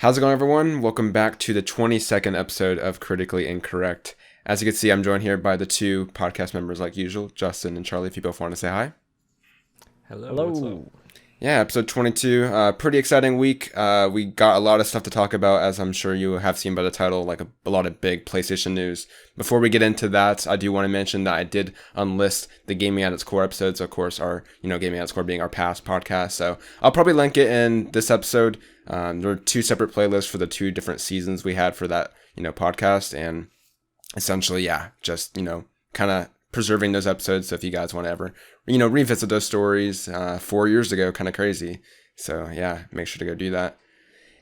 How's it going, everyone? Welcome back to the 22nd episode of Critically Incorrect. As you can see, I'm joined here by the two podcast members like usual, Justin and Charlie, if you both want to say hi. Hello, what's up? Hello. Yeah, episode 22. Pretty exciting week. We got a lot of stuff to talk about, as I'm sure you have seen by the title, like a lot of big PlayStation news. Before we get into that, I do want to mention that I did unlist the Gaming at its Core episodes, of course, our, Gaming at its Core being our past podcast. So I'll probably link it in this episode. There are two separate playlists for the two different seasons we had for that, podcast. And essentially, yeah, just, kind of preserving those episodes. So if you guys want to ever, revisit those stories 4 years ago, kind of crazy. So yeah, make sure to go do that.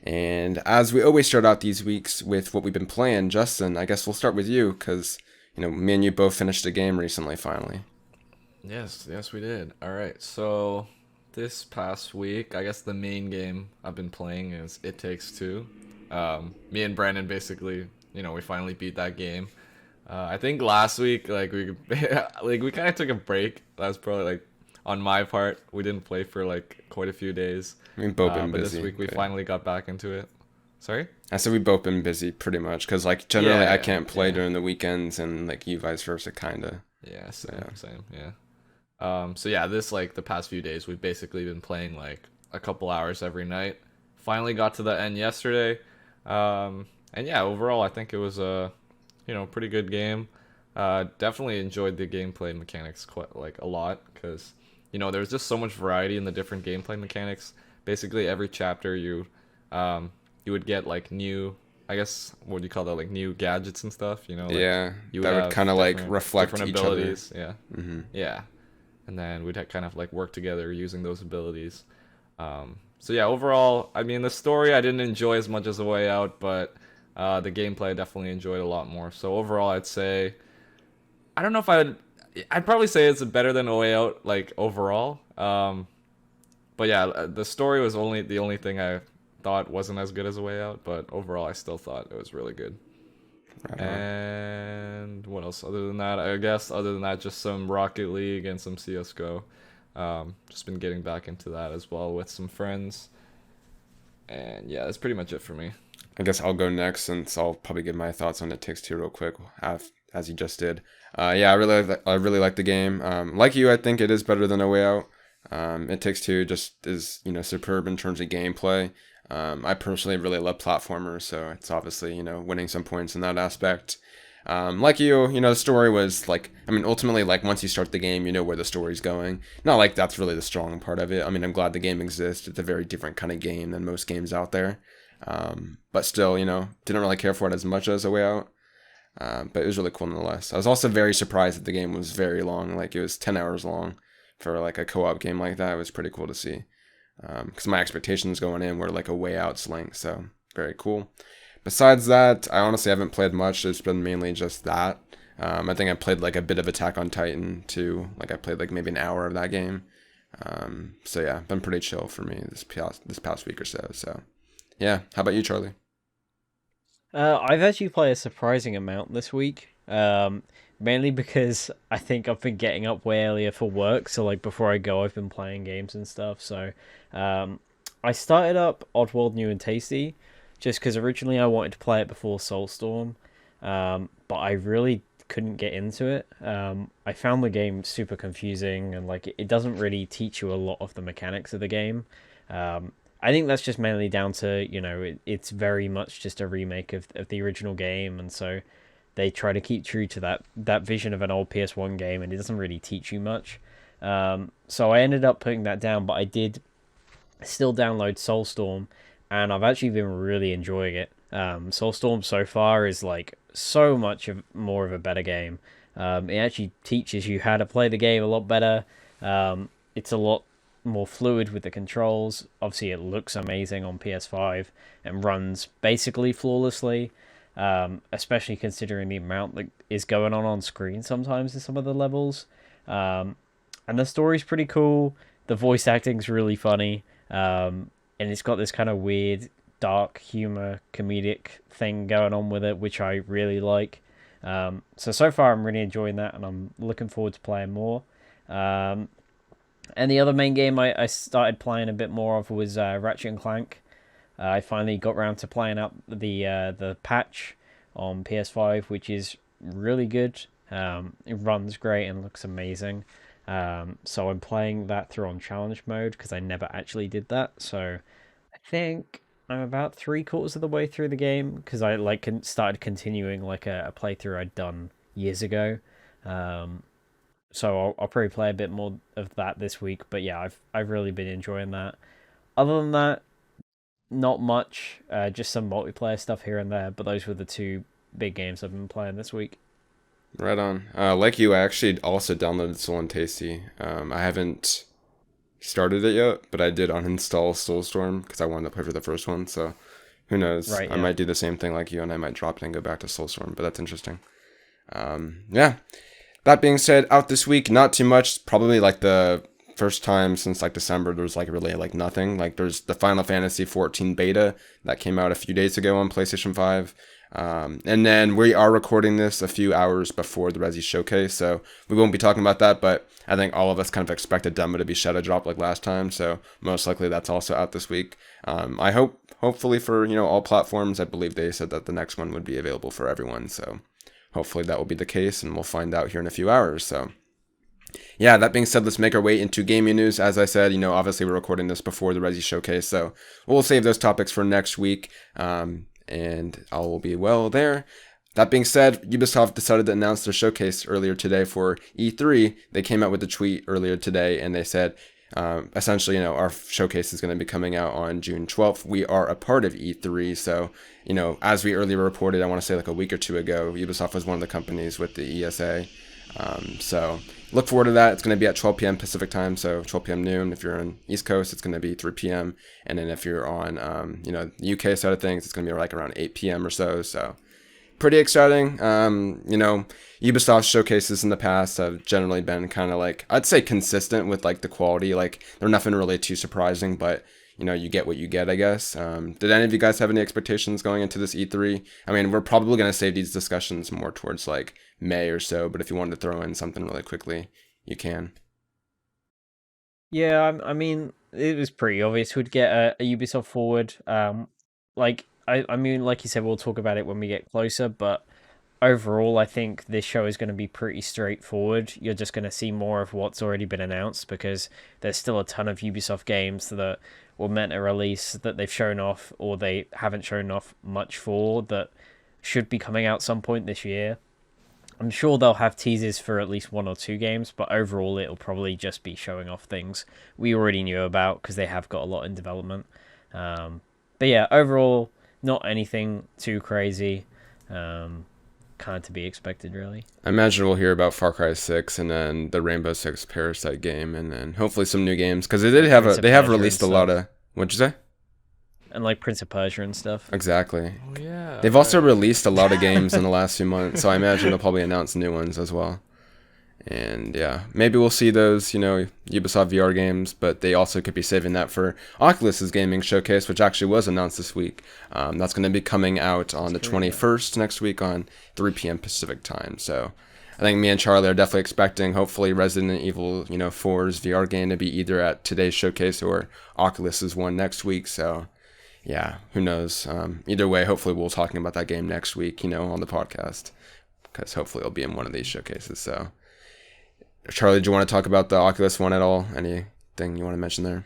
And as we always start out these weeks with what we've been playing, Justin, I guess we'll start with you because, me and you both finished a game recently, finally. Yes, we did. All right, so this past week, I guess the main game I've been playing is It Takes Two. Me and Brandon basically, we finally beat that game. I think last week, like we kind of took a break. That's probably like on my part. We didn't play for like quite a few days. I mean, both been But busy. this week we but- finally got back into it. Sorry? I said we both been busy pretty much because, like, generally I Yeah, can't play yeah. during the weekends and, like, you vice versa, kind of. Yeah, Yeah. same, yeah. So yeah, this like the past few days we've basically been playing like a couple hours every night. Finally got to the end yesterday. And yeah, overall I think it was a pretty good game. Definitely enjoyed the gameplay mechanics quite like a lot because there's just so much variety in the different gameplay mechanics. Basically every chapter you would get like new, I guess what do you call that, like new gadgets and stuff, like Yeah, you that would have kind of, like, different reflect different each abilities. other. Hmm. Yeah, and then we'd kind of like work together using those abilities. So yeah, overall, I mean the story I didn't enjoy as much as A Way Out, but the gameplay I definitely enjoyed a lot more. So overall, I'd say I don't know if I'd probably say it's better than A Way Out, like overall. But yeah, the story was only the only thing I thought wasn't as good as A Way Out, but overall, I still thought it was really good. Right on. And what else? Other than that, I guess other than that, just some Rocket League and some CS:GO. Just been getting back into that as well with some friends. And yeah, that's pretty much it for me. I guess I'll go next since I'll probably give my thoughts on It Takes Two real quick, as you just did. Yeah, I really like the game. Like you, I think it is better than A Way Out. It Takes Two just is, superb in terms of gameplay. I personally really love platformers, so it's obviously, winning some points in that aspect. Like you, the story was like, I mean, ultimately, like, once you start the game, you know where the story's going. Not like that's really the strong part of it. I mean, I'm glad the game exists. It's a very different kind of game than most games out there. But still, didn't really care for it as much as A Way Out. But it was really cool nonetheless. I was also very surprised that the game was very long. Like, it was 10 hours long for, like, a co-op game like that. It was pretty cool to see. Because my expectations going in were, like, A Way Out's length. So, very cool. Besides that, I honestly haven't played much. It's been mainly just that. I think I played, like, a bit of Attack on Titan, too. Like, I played, like, maybe an hour of that game. So, yeah, been pretty chill for me this past week or so. So, yeah. How about you, Charlie? I've actually played a surprising amount this week. Mainly because I think I've been getting up way earlier for work. So like before I go, I've been playing games and stuff. So, I started up Oddworld New and Tasty, just because originally I wanted to play it before Soulstorm, but I really couldn't get into it. I found the game super confusing and like it doesn't really teach you a lot of the mechanics of the game. I think that's just mainly down to it's very much just a remake of the original game, and so they try to keep true to that vision of an old PS1 game, and it doesn't really teach you much. So I ended up putting that down, but I did still download Soulstorm, and I've actually been really enjoying it. Soulstorm so far is like so much more of a better game. It actually teaches you how to play the game a lot better. It's a lot more fluid with the controls. Obviously, it looks amazing on PS5 and runs basically flawlessly. Especially considering the amount that is going on screen sometimes in some of the levels. And the story's pretty cool. The voice acting's really funny. And it's got this kind of weird, dark humor, comedic thing going on with it, which I really like. So far I'm really enjoying that, and I'm looking forward to playing more. And the other main game I started playing a bit more of was Ratchet and Clank. I finally got around to playing out the patch on PS5, which is really good. It runs great and looks amazing. So I'm playing that through on challenge mode because I never actually did that. So I think I'm about 3/4 of the way through the game because I started continuing like a playthrough I'd done years ago. Um, so I'll probably play a bit more of that this week. But yeah, I've really been enjoying that. Other than that, not much. Just some multiplayer stuff here and there. But those were the two big games I've been playing this week. Right on. Like you, I actually also downloaded Soul and Tasty. I haven't started it yet, but I did uninstall Soulstorm because I wanted to play for the first one. So who knows? Right. I Yeah. might do the same thing like you, and I might drop it and go back to Soulstorm. But that's interesting. Yeah. That being said, out this week, not too much. Probably like the first time since like December, there's like really like nothing. Like there's the Final Fantasy 14 beta that came out a few days ago on PlayStation 5. And then we are recording this a few hours before the Resi showcase, so we won't be talking about that, but I think all of us kind of expect a demo to be shadow dropped like last time, so most likely that's also out this week. I hopefully for, all platforms. I believe they said that the next one would be available for everyone, so hopefully that will be the case, and we'll find out here in a few hours. So yeah, that being said, let's make our way into gaming news. As I said, obviously we're recording this before the Resi showcase, so we'll save those topics for next week, and I will be well there. That being said, Ubisoft decided to announce their showcase earlier today for E3. They came out with a tweet earlier today, and they said, essentially, our showcase is going to be coming out on June 12th. We are a part of E3, so, as we earlier reported, I want to say like a week or two ago, Ubisoft was one of the companies with the ESA. So look forward to that. It's going to be at 12 p.m. Pacific time, so 12 p.m. noon. If you're on East Coast, it's going to be 3 p.m. And then if you're on, the UK side of things, it's going to be like around 8 p.m. or so. So pretty exciting. Ubisoft showcases in the past have generally been kind of like, I'd say consistent with like the quality. Like they're nothing really too surprising, but you get what you get, I guess. Did any of you guys have any expectations going into this E3? I mean, we're probably going to save these discussions more towards like May or so, but if you wanted to throw in something really quickly, you can. Yeah, I mean, it was pretty obvious we'd get a Ubisoft forward. I mean, like you said, we'll talk about it when we get closer, but overall, I think this show is going to be pretty straightforward. You're just going to see more of what's already been announced because there's still a ton of Ubisoft games that were meant to release that they've shown off or they haven't shown off much for that should be coming out some point this year. I'm sure they'll have teasers for at least one or two games, but overall it'll probably just be showing off things we already knew about because they have got a lot in development. But yeah, overall, not anything too crazy. Kind of to be expected, really. I imagine we'll hear about Far Cry 6 and then the Rainbow Six Parasite game, and then hopefully some new games because they have released a lot of. What'd you say? And like Prince of Persia and stuff. Exactly. Oh yeah. They've also released a lot of games in the last few months, so I imagine they'll probably announce new ones as well. And yeah, maybe we'll see those, Ubisoft VR games, but they also could be saving that for Oculus's gaming showcase, which actually was announced this week. That's going to be coming out on the 21st next week on 3 p.m. Pacific time. So I think me and Charlie are definitely expecting, hopefully, Resident Evil, 4's VR game to be either at today's showcase or Oculus's one next week. So yeah, who knows? Either way, hopefully we'll be talking about that game next week, on the podcast, because hopefully it'll be in one of these showcases. So, Charlie, do you want to talk about the Oculus one at all? Anything you want to mention there?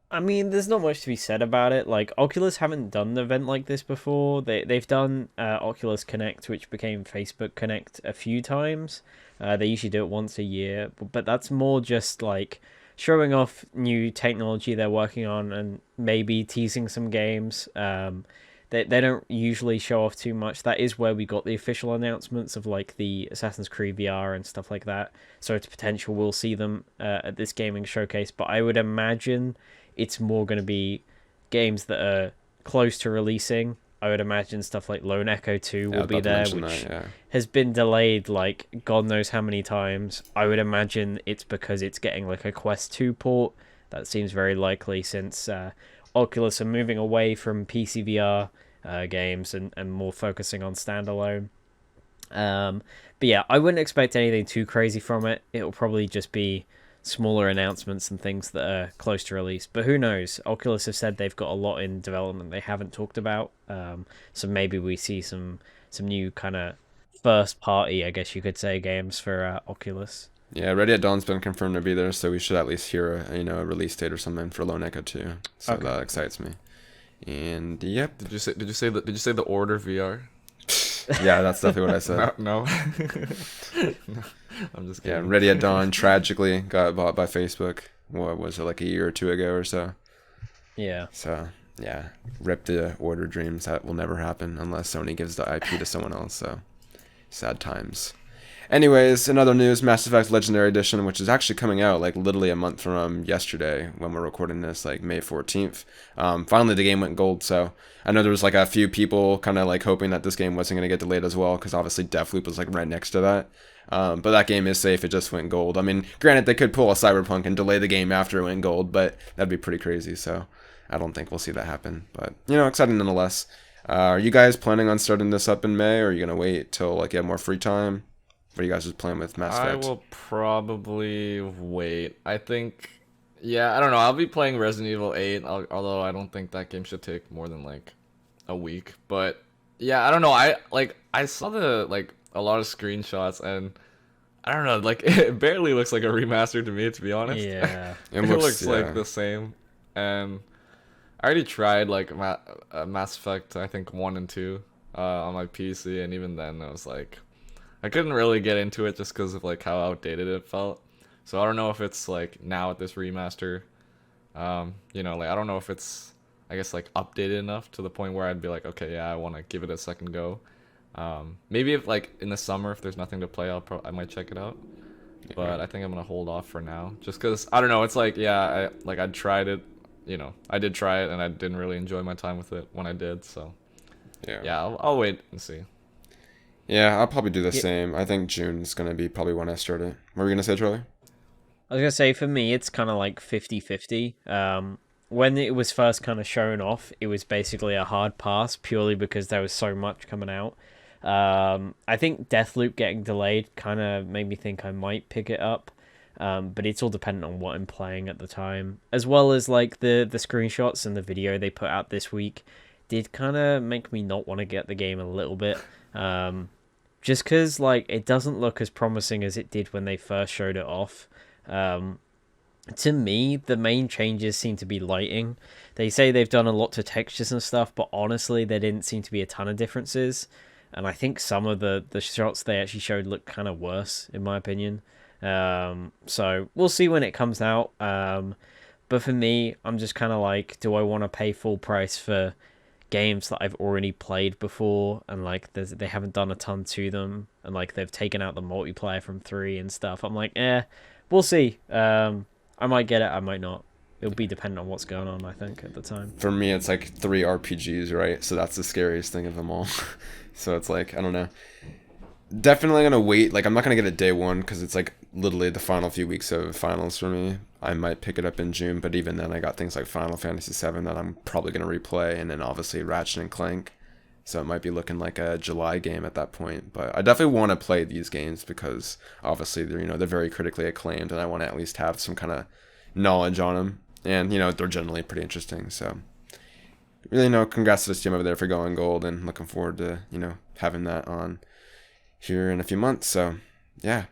I mean, there's not much to be said about it. Like, Oculus haven't done an event like this before. They've done Oculus Connect, which became Facebook Connect a few times. They usually do it once a year, but that's more just like showing off new technology they're working on and maybe teasing some games. They don't usually show off too much. That is where we got the official announcements of like the Assassin's Creed VR and stuff like that. So it's potential we'll see them at this gaming showcase. But I would imagine it's more going to be games that are close to releasing. I would imagine stuff like Lone Echo 2 will be there, which has been delayed like God knows how many times. I would imagine it's because it's getting like a Quest 2 port. That seems very likely since Oculus are moving away from PC VR games and more focusing on standalone. But yeah, I wouldn't expect anything too crazy from it. It'll probably just be smaller announcements and things that are close to release. But who knows? Oculus have said they've got a lot in development they haven't talked about. So maybe we see some new kind of first party, I guess you could say, games for Oculus. Yeah, Ready at Dawn's been confirmed to be there, so we should at least hear a release date or something for Lone Echo 2. So Okay. that excites me. And yep. Did you say the Order VR? Yeah, that's definitely what I said. No. No. I'm just Yeah, kidding. Ready at Dawn tragically got bought by Facebook. What was it, like a year or two ago or so? Yeah. So yeah, rip the Order dreams. That will never happen unless Sony gives the IP to someone else. So sad times. Anyways, in other news, Mass Effect Legendary Edition, which is actually coming out like literally a month from yesterday when we're recording this, like May 14th. Finally, the game went gold, so I know there was like a few people kind of like hoping that this game wasn't going to get delayed as well, because obviously Deathloop was like right next to that. But that game is safe. It just went gold. I mean, granted, they could pull a Cyberpunk and delay the game after it went gold, but that'd be pretty crazy, so I don't think we'll see that happen. But, exciting nonetheless. Are you guys planning on starting this up in May, or are you going to wait till like you have more free time? What are you guys just playing with Mass Effect? I will probably wait. I think, yeah, I don't know. I'll be playing Resident Evil 8, although I don't think that game should take more than like a week. But yeah, I don't know. I saw a lot of screenshots, and I don't know. Like it barely looks like a remaster to me, to be honest. Yeah. It looks like the same. And I already tried like Mass Effect, I think 1 and 2, on my PC, and even then I was like, I couldn't really get into it just because of like how outdated it felt. So I don't know if it's like now at this remaster, like I don't know if it's, I guess, like updated enough to the point where I'd be like, okay, yeah, I want to give it a second go. Maybe if like in the summer, if there's nothing to play, I might check it out. But I think I'm gonna hold off for now, just because I don't know. It's like, yeah, I tried it, I did try it, and I didn't really enjoy my time with it when I did. So yeah, I'll wait and see. Yeah, I'll probably do the Yeah. same. I think June is going to be probably when I start it. What were you going to say, Charlie? I was gonna say, for me, it's kind of like 50-50. When it was first kind of shown off, it was basically a hard pass purely because there was so much coming out. I think Deathloop getting delayed kind of made me think I might pick it up, but it's all dependent on what I'm playing at the time, as well as like the screenshots and the video they put out this week did kind of make me not want to get the game a little bit. Just because like it doesn't look as promising as it did when they first showed it off. To me, the main changes seem to be lighting. They say they've done a lot to textures and stuff, but honestly, there didn't seem to be a ton of differences. And I think some of the shots they actually showed look kind of worse, in my opinion. So we'll see when it comes out. But for me, I'm just kind of like, do I want to pay full price for games that I've already played before, and like they haven't done a ton to them, and like they've taken out the multiplayer from 3 and stuff? I'm like, we'll see. I might get it, I might not. It'll be dependent on what's going on, I think, at the time. For me, it's like 3 RPGs, right? So that's the scariest thing of them all. So it's like, I don't know. Definitely gonna wait. Like, I'm not gonna get it day one because it's like literally the final few weeks of finals for me. I might pick it up in June, but even then, I got things like Final Fantasy VII that I'm probably gonna replay, and then obviously Ratchet and Clank. So it might be looking like a July game at that point. But I definitely want to play these games because obviously they're very critically acclaimed, and I want to at least have some kind of knowledge on them. And they're generally pretty interesting. So really, congrats to this team over there for going gold, and looking forward to having that on here in a few months. So yeah.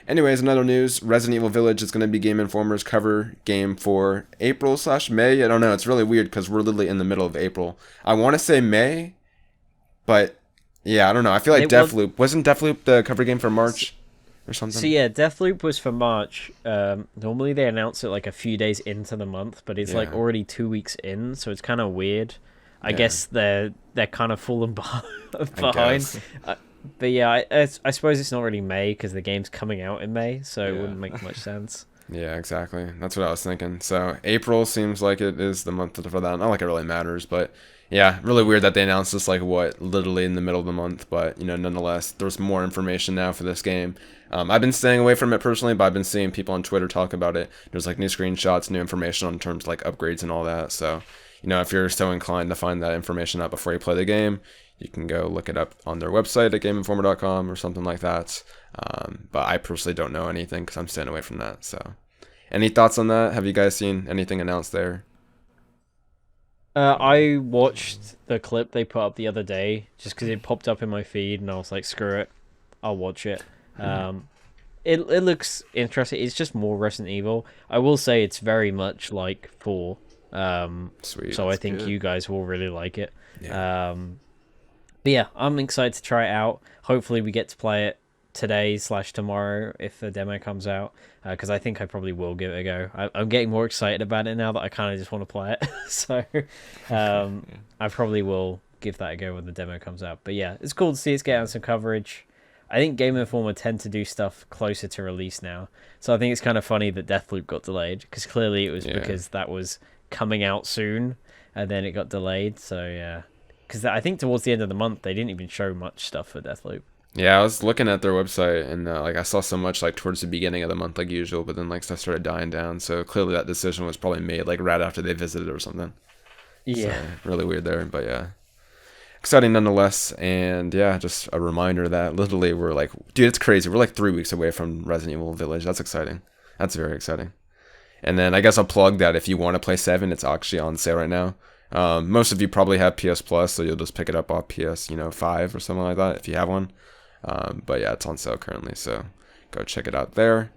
Anyways, in other news, Resident Evil Village is going to be Gameinformer's cover game for April/May. I don't know. It's really weird because we're literally in the middle of April. I want to say May, but yeah, I don't know. I feel like Deathloop wasn't Deathloop the cover game for March or something. So yeah, Deathloop was for March. Normally they announce it like a few days into the month, but it's like already 2 weeks in, so it's kind of weird. I guess they're kind of falling behind. But yeah, I suppose it's not really May because the game's coming out in May, so it wouldn't make much sense. Yeah, exactly. That's what I was thinking. So April seems like it is the month for that. Not like it really matters, but yeah, really weird that they announced this literally in the middle of the month. But nonetheless, there's more information now for this game. I've been staying away from it personally, but I've been seeing people on Twitter talk about it. There's like new screenshots, new information on terms like upgrades and all that. So if you're so inclined to find that information out before you play the game, you can go look it up on their website at Gameinformer.com or something like that. But I personally don't know anything because I'm staying away from that. So Any thoughts on that? Have you guys seen anything announced there? I watched the clip they put up the other day just because it popped up in my feed, and I was like, "Screw it, I'll watch it." Um, it looks interesting. It's just more Resident Evil. I will say it's very much like 4. Sweet. So I That's think good. you guys will really like it. Yeah. But yeah, I'm excited to try it out. Hopefully, we get to play it today/tomorrow if the demo comes out, because I think I probably will give it a go. I'm getting more excited about it now that I kind of just want to play it. So Yeah. I probably will give that a go when the demo comes out. But yeah, it's cool to see it's getting some coverage. I think Gameinformer tend to do stuff closer to release now, so I think it's kind of funny that Deathloop got delayed, because clearly it was Yeah. because that was coming out soon, and then it got delayed. So yeah, because I think towards the end of the month they didn't even show much stuff for Deathloop. Yeah, I was looking at their website and like I saw so much like towards the beginning of the month like usual, but then like stuff started dying down. So clearly that decision was probably made like right after they visited or something. So Yeah. really weird there, but yeah, exciting nonetheless. And yeah, just a reminder that literally we're like, dude, it's crazy. We're like 3 weeks away from Resident Evil Village. That's exciting. That's very exciting. And then I guess I'll plug that if you want to play 7, it's actually on sale right now. Most of you probably have PS Plus, so you'll just pick it up off PS, 5 or something like that if you have one. But yeah, it's on sale currently, so go check it out there.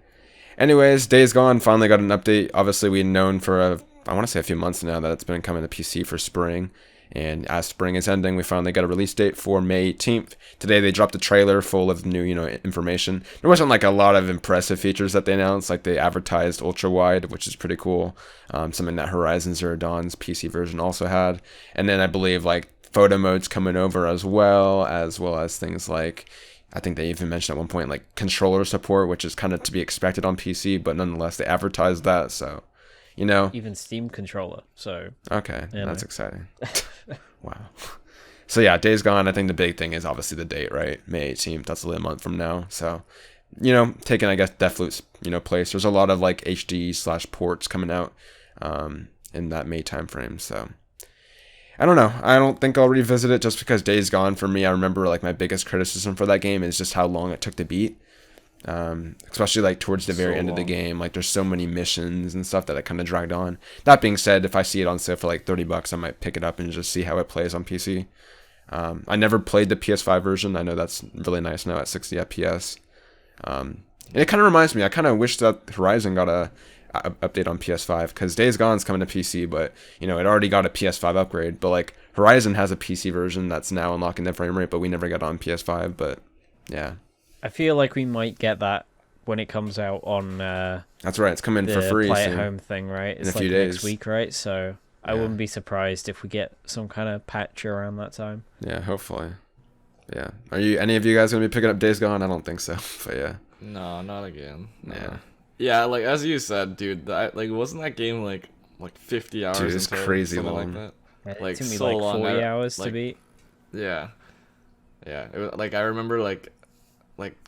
Anyways, Days Gone finally got an update. Obviously, we've known for I want to say a few months now that it's been coming to PC for spring. And as spring is ending, we finally got a release date for May 18th. Today they dropped a trailer full of new, information. There wasn't like a lot of impressive features that they announced. Like they advertised ultra wide, which is pretty cool. Something that Horizon Zero Dawn's PC version also had. And then I believe like photo mode's coming over as well as things like, I think they even mentioned at one point like controller support, which is kind of to be expected on PC, but nonetheless they advertised that. So, Even Steam controller. So okay, Yeah, that's no. exciting. Wow. So yeah, Days Gone. I think the big thing is obviously the date, right? May 18th. That's only a month from now. So, taking I guess Deathloop's place. There's a lot of like HD/ports coming out, in that May time frame. So I don't know. I don't think I'll revisit it just because Days Gone for me. I remember like my biggest criticism for that game is just how long it took to beat. Especially like towards the very So end of the long. game, like there's so many missions and stuff that it kind of dragged on. That being said, if I see it on sale for like $30, I might pick it up and just see how it plays on PC. I never played the PS5 version. I know that's really nice now at 60 FPS. And it kind of reminds me, I kind of wish that Horizon got a update on PS5 because Days Gone's coming to PC, but it already got a PS5 upgrade. But like Horizon has a PC version that's now unlocking the frame rate, but we never got it on PS5. But yeah. I feel like we might get that when it comes out on That's right. It's coming for the free play at soon. home thing, right? It's a like few next days. week, right? So I Yeah. wouldn't be surprised if we get some kind of patch around that time. Yeah, hopefully. Yeah. Are you any of you guys gonna be picking up Days Gone? I don't think so. But yeah. No, not again. No. Yeah. Yeah, like as you said, dude. That like wasn't that game like 50 hours? Dude, it's in total, crazy something long. Like It Like, took me so like long, 40 I- hours to like- beat. that. Yeah. Yeah. It was, like I remember like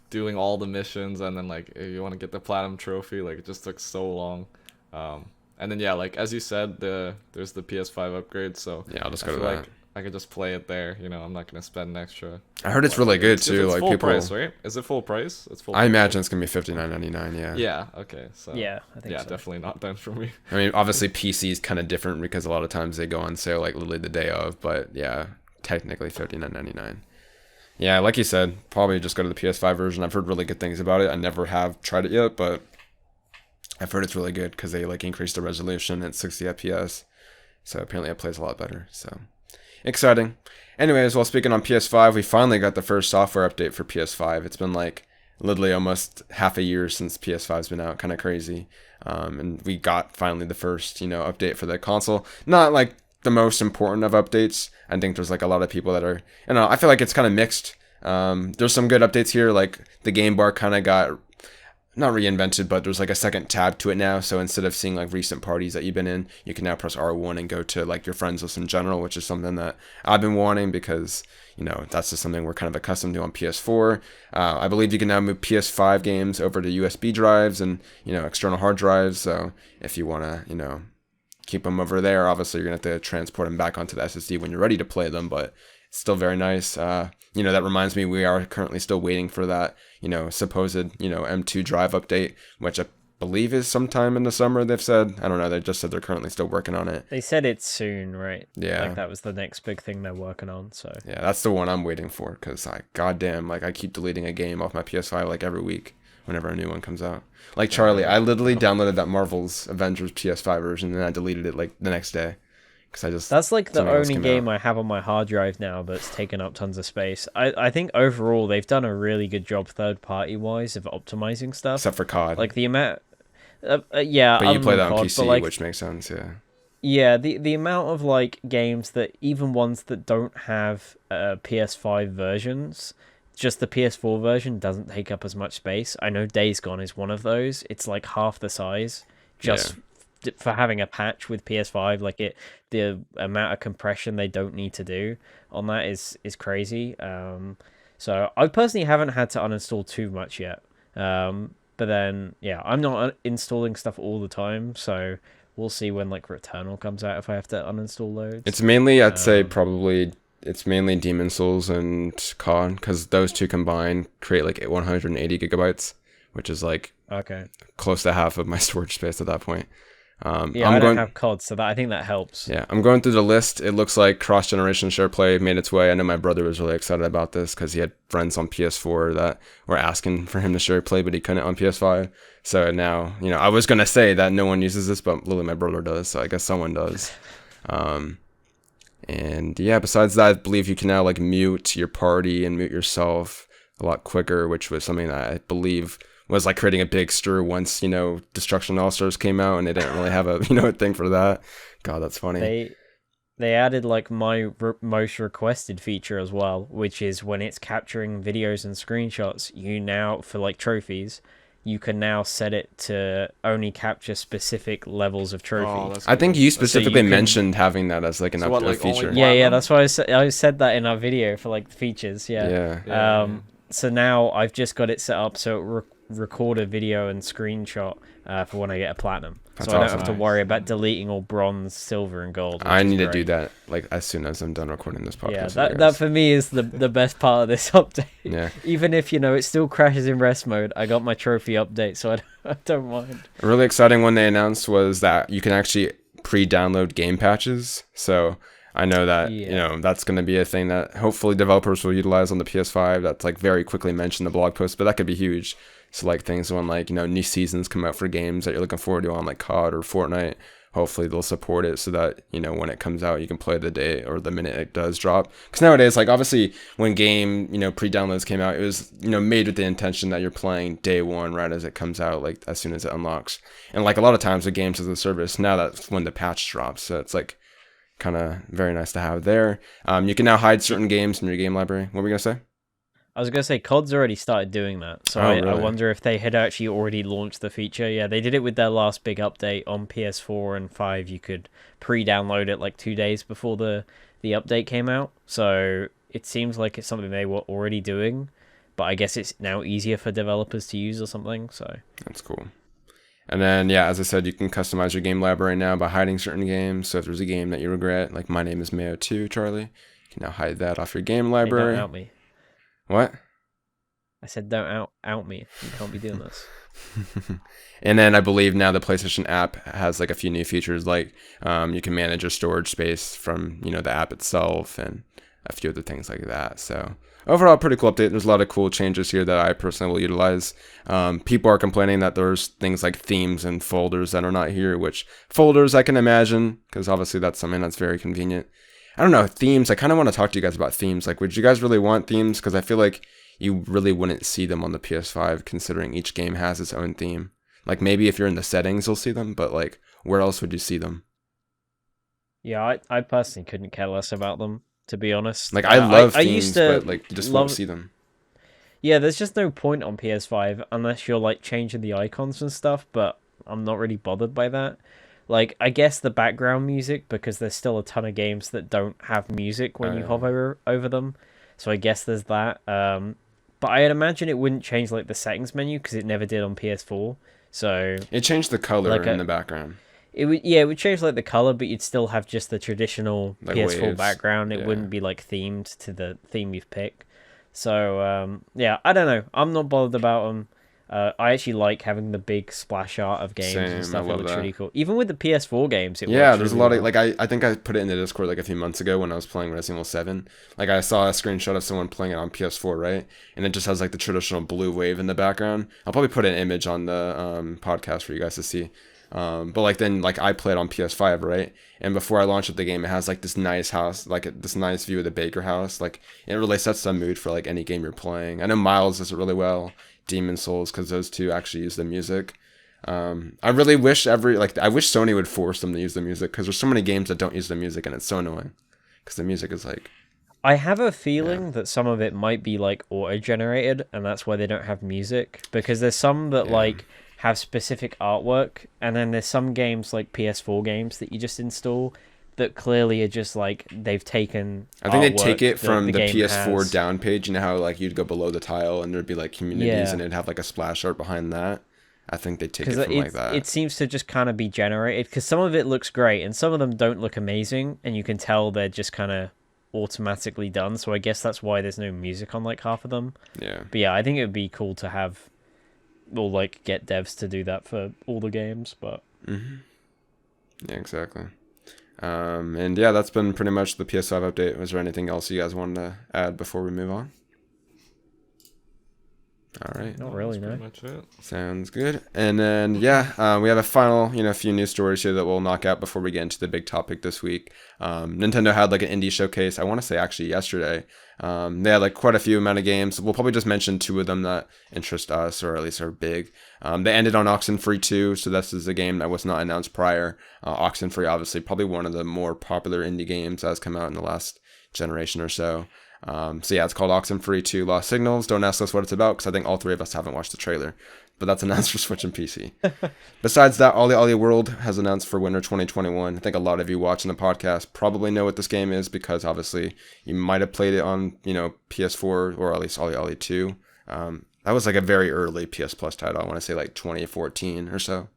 doing all the missions and then like if you want to get the platinum trophy, like it just took so long. And then yeah, like as you said, there's the PS5 upgrade, so Yeah, I'll just I go to feel that. like I could just play it there. I'm not gonna spend an extra. I heard it's really good too. It's Like full people, price, right? Is it full price? It's full. I price, imagine it's gonna be $59.99. Yeah. right? Yeah. Okay. So. Yeah, I think Yeah, so. definitely not done for me. I mean, obviously PC is kind of different because a lot of times they go on sale like literally the day of. But yeah, technically $59.99. Yeah, like you said, probably just go to the PS5 version. I've heard really good things about it. I never have tried it yet, but I've heard it's really good because they like increased the resolution at 60 FPS. So apparently it plays a lot better. So exciting. Anyways, while speaking on PS5, we finally got the first software update for PS5. It's been like literally almost half a year since PS5's been out. Kind of crazy. And we got finally the first, update for the console. Not like the most important of updates. I think there's like a lot of people that are, I feel like it's kind of mixed. There's some good updates here. Like the game bar kind of got not reinvented, but there's like a second tab to it now. So instead of seeing like recent parties that you've been in, you can now press R1 and go to like your friends list in general, which is something that I've been wanting because, that's just something we're kind of accustomed to on PS4. I believe you can now move PS5 games over to USB drives and, external hard drives. So if you want to, keep them over there, obviously you're going to have to transport them back onto the SSD when you're ready to play them, but it's still very nice. That reminds me, we are currently still waiting for that, supposed, M2 drive update, which believe is sometime in the summer. They've said. I don't know. They just said they're currently still working on it. They said it's soon, right? Yeah. Like that was the next big thing they're working on. So Yeah, that's the one I'm waiting for because goddamn, like I keep deleting a game off my PS5 like every week whenever a new one comes out. Like Charlie, I literally downloaded that Marvel's Avengers PS5 version and I deleted it like the next day because I just that's like the something else only came game out. I have on my hard drive now that's taken up tons of space. I think overall they've done a really good job third party wise of optimizing stuff. Except for COD. Like the amount, yeah, but you other play than that on COD, PC, but like which makes sense. Yeah. yeah, the amount of like games that even ones that don't have PS5 versions, just the PS4 version doesn't take up as much space. I know Days Gone is one of those. It's like half the size just for having a patch with PS5. Like the amount of compression they don't need to do on that is crazy. So I personally haven't had to uninstall too much yet. But then yeah, I'm not installing stuff all the time, so. We'll see when like Returnal comes out if I have to uninstall loads. It's mainly, I'd say, probably it's mainly Demon Souls and COD because those two combined create like 180 gigabytes, which is like okay, close to half of my storage space at that point. yeah, I don't have COD, so that I think that helps. Yeah, I'm going through the list. It looks like cross-generation share play made its way. I know my brother was really excited about this because he had friends on PS4 that were asking for him to share play, but he couldn't on PS5. So now, I was going to say that no one uses this, but literally my brother does, so I guess someone does. And yeah, besides that, I believe you can now like mute your party and mute yourself a lot quicker, which was something that I believe was like creating a big stir once, Destruction All-Stars came out and they didn't really have a, a thing for that. God, that's funny. They added like my most requested feature as well, which is when it's capturing videos and screenshots, you now, for like trophies, you can now set it to only capture specific levels of trophy. I think you specifically mentioned having that as like an update feature. Yeah, that's why I said that in our video for like the features, yeah. So now I've just got it set up so it record a video and screenshot for when I get a platinum. That's so I don't awesome. have to worry about deleting all bronze, silver, and gold. I need to do that like as soon as I'm done recording this podcast. Yeah, that for me is the best part of this update. Yeah. Even if it still crashes in rest mode, I got my trophy update, so I don't mind. A really exciting one they announced was that you can actually pre-download game patches. So I know that that's going to be a thing that hopefully developers will utilize on the PS5. That's like very quickly mentioned in the blog post, but that could be huge. So like things when like new seasons come out for games that you're looking forward to on like COD or Fortnite, hopefully they'll support it so that when it comes out you can play the day or the minute it does drop. Because nowadays, like obviously when game pre-downloads came out, it was made with the intention that you're playing day one right as it comes out, like as soon as it unlocks. And like a lot of times with games as a service, now that's when the patch drops. So it's like kind of very nice to have there. You can now hide certain games in your game library. What were we gonna say? I was going to say, COD's already started doing that, so really? I wonder if they had actually already launched the feature. Yeah, they did it with their last big update on PS4 and 5. You could pre-download it like 2 days before the update came out, so it seems like it's something they were already doing, but I guess it's now easier for developers to use or something, so... That's cool. And then, yeah, as I said, you can customize your game library now by hiding certain games, so if there's a game that you regret, like My Name is Mayo 2, Charlie, you can now hide that off your game library. Hey, don't out me. What? I said don't out me. You can't be doing this. And then I believe now the PlayStation app has like a few new features, like you can manage your storage space from the app itself and a few other things like that. So overall, pretty cool update. There's a lot of cool changes here that I personally will utilize. People are complaining that there's things like themes and folders that are not here, which folders I can imagine because obviously that's something that's very convenient. I don't know, themes. I kind of want to talk to you guys about themes. Like, would you guys really want themes? Because I feel like you really wouldn't see them on the PS5, considering each game has its own theme. Like, maybe if you're in the settings, you'll see them, but like, where else would you see them? Yeah, I personally couldn't care less about them, to be honest. Like, I love I themes, used to but like, you just won't see them. Yeah, there's just no point on PS5 unless you're like changing the icons and stuff, but I'm not really bothered by that. Like, I guess the background music, because there's still a ton of games that don't have music when you hover over them. So I guess there's that. But I'd imagine it wouldn't change, like, the settings menu, because it never did on PS4. So... It changed the color like in the background. It would change, like, the color, but you'd still have just the traditional like PS4 waves. Background. It wouldn't be, like, themed to the theme you've picked. So, yeah, I don't know. I'm not bothered about them. I actually like having the big splash art of games and Same, I stuff. It love looks that. really cool. Even with the PS4 games, it Yeah, works there's a really lot of well. like I think I put it in the Discord like a few months ago when I was playing Resident Evil 7. Like I saw a screenshot of someone playing it on PS4, right? And it just has like the traditional blue wave in the background. I'll probably put an image on the podcast for you guys to see. But like then like I played on PS5, right? And before I launched up the game, it has like this nice house, like this nice view of the Baker house. Like it really sets the mood for like any game you're playing. I know Miles does it really well. Demon Souls, because those two actually use the music. I really wish I wish Sony would force them to use the music because there's so many games that don't use the music and it's so annoying because the music is like I have a yeah feeling that some of it might be like auto-generated, and that's why they don't have music. Because there's some that yeah. like have specific artwork, and then there's some games like PS4 games that you just install that clearly are just like they've taken I think they take artwork it that from the the game PS4 has. down page. You know how like you'd go below the tile and there'd be like communities and Yeah, it'd have like a splash art behind that. I think they take because it from like it that. seems to just kind of be generated. Because some of it looks great, and some of them don't look amazing, and you can tell they're just kind of automatically done. So I guess that's why there's no music on like half of them. Yeah. But yeah, I think it would be cool to have or like get devs to do that for all the games. But hmm Yeah, exactly. And yeah, that's been pretty much the PS5 update. Was there anything else you guys wanted to add before we move on? All right. not No, really, that's pretty no. much it. Sounds good. And then, yeah, we have a final, few news stories here that we'll knock out before we get into the big topic this week. Nintendo had like an indie showcase, I want to say actually yesterday. They had like quite a few amount of games. We'll probably just mention two of them that interest us or at least are big. They ended on Oxenfree 2, so this is a game that was not announced prior. Oxenfree, obviously, probably one of the more popular indie games that has come out in the last generation or so. So yeah, it's called Oxenfree 2 Lost Signals. Don't ask us what it's about because I think all three of us haven't watched the trailer. But that's announced for Switch and PC. Besides that, Ollie Ollie World has announced for winter 2021. I think a lot of you watching the podcast probably know what this game is because obviously you might have played it on, PS4 or at least Ollie Ollie 2. That was like a very early PS Plus title. I want to say like 2014 or so.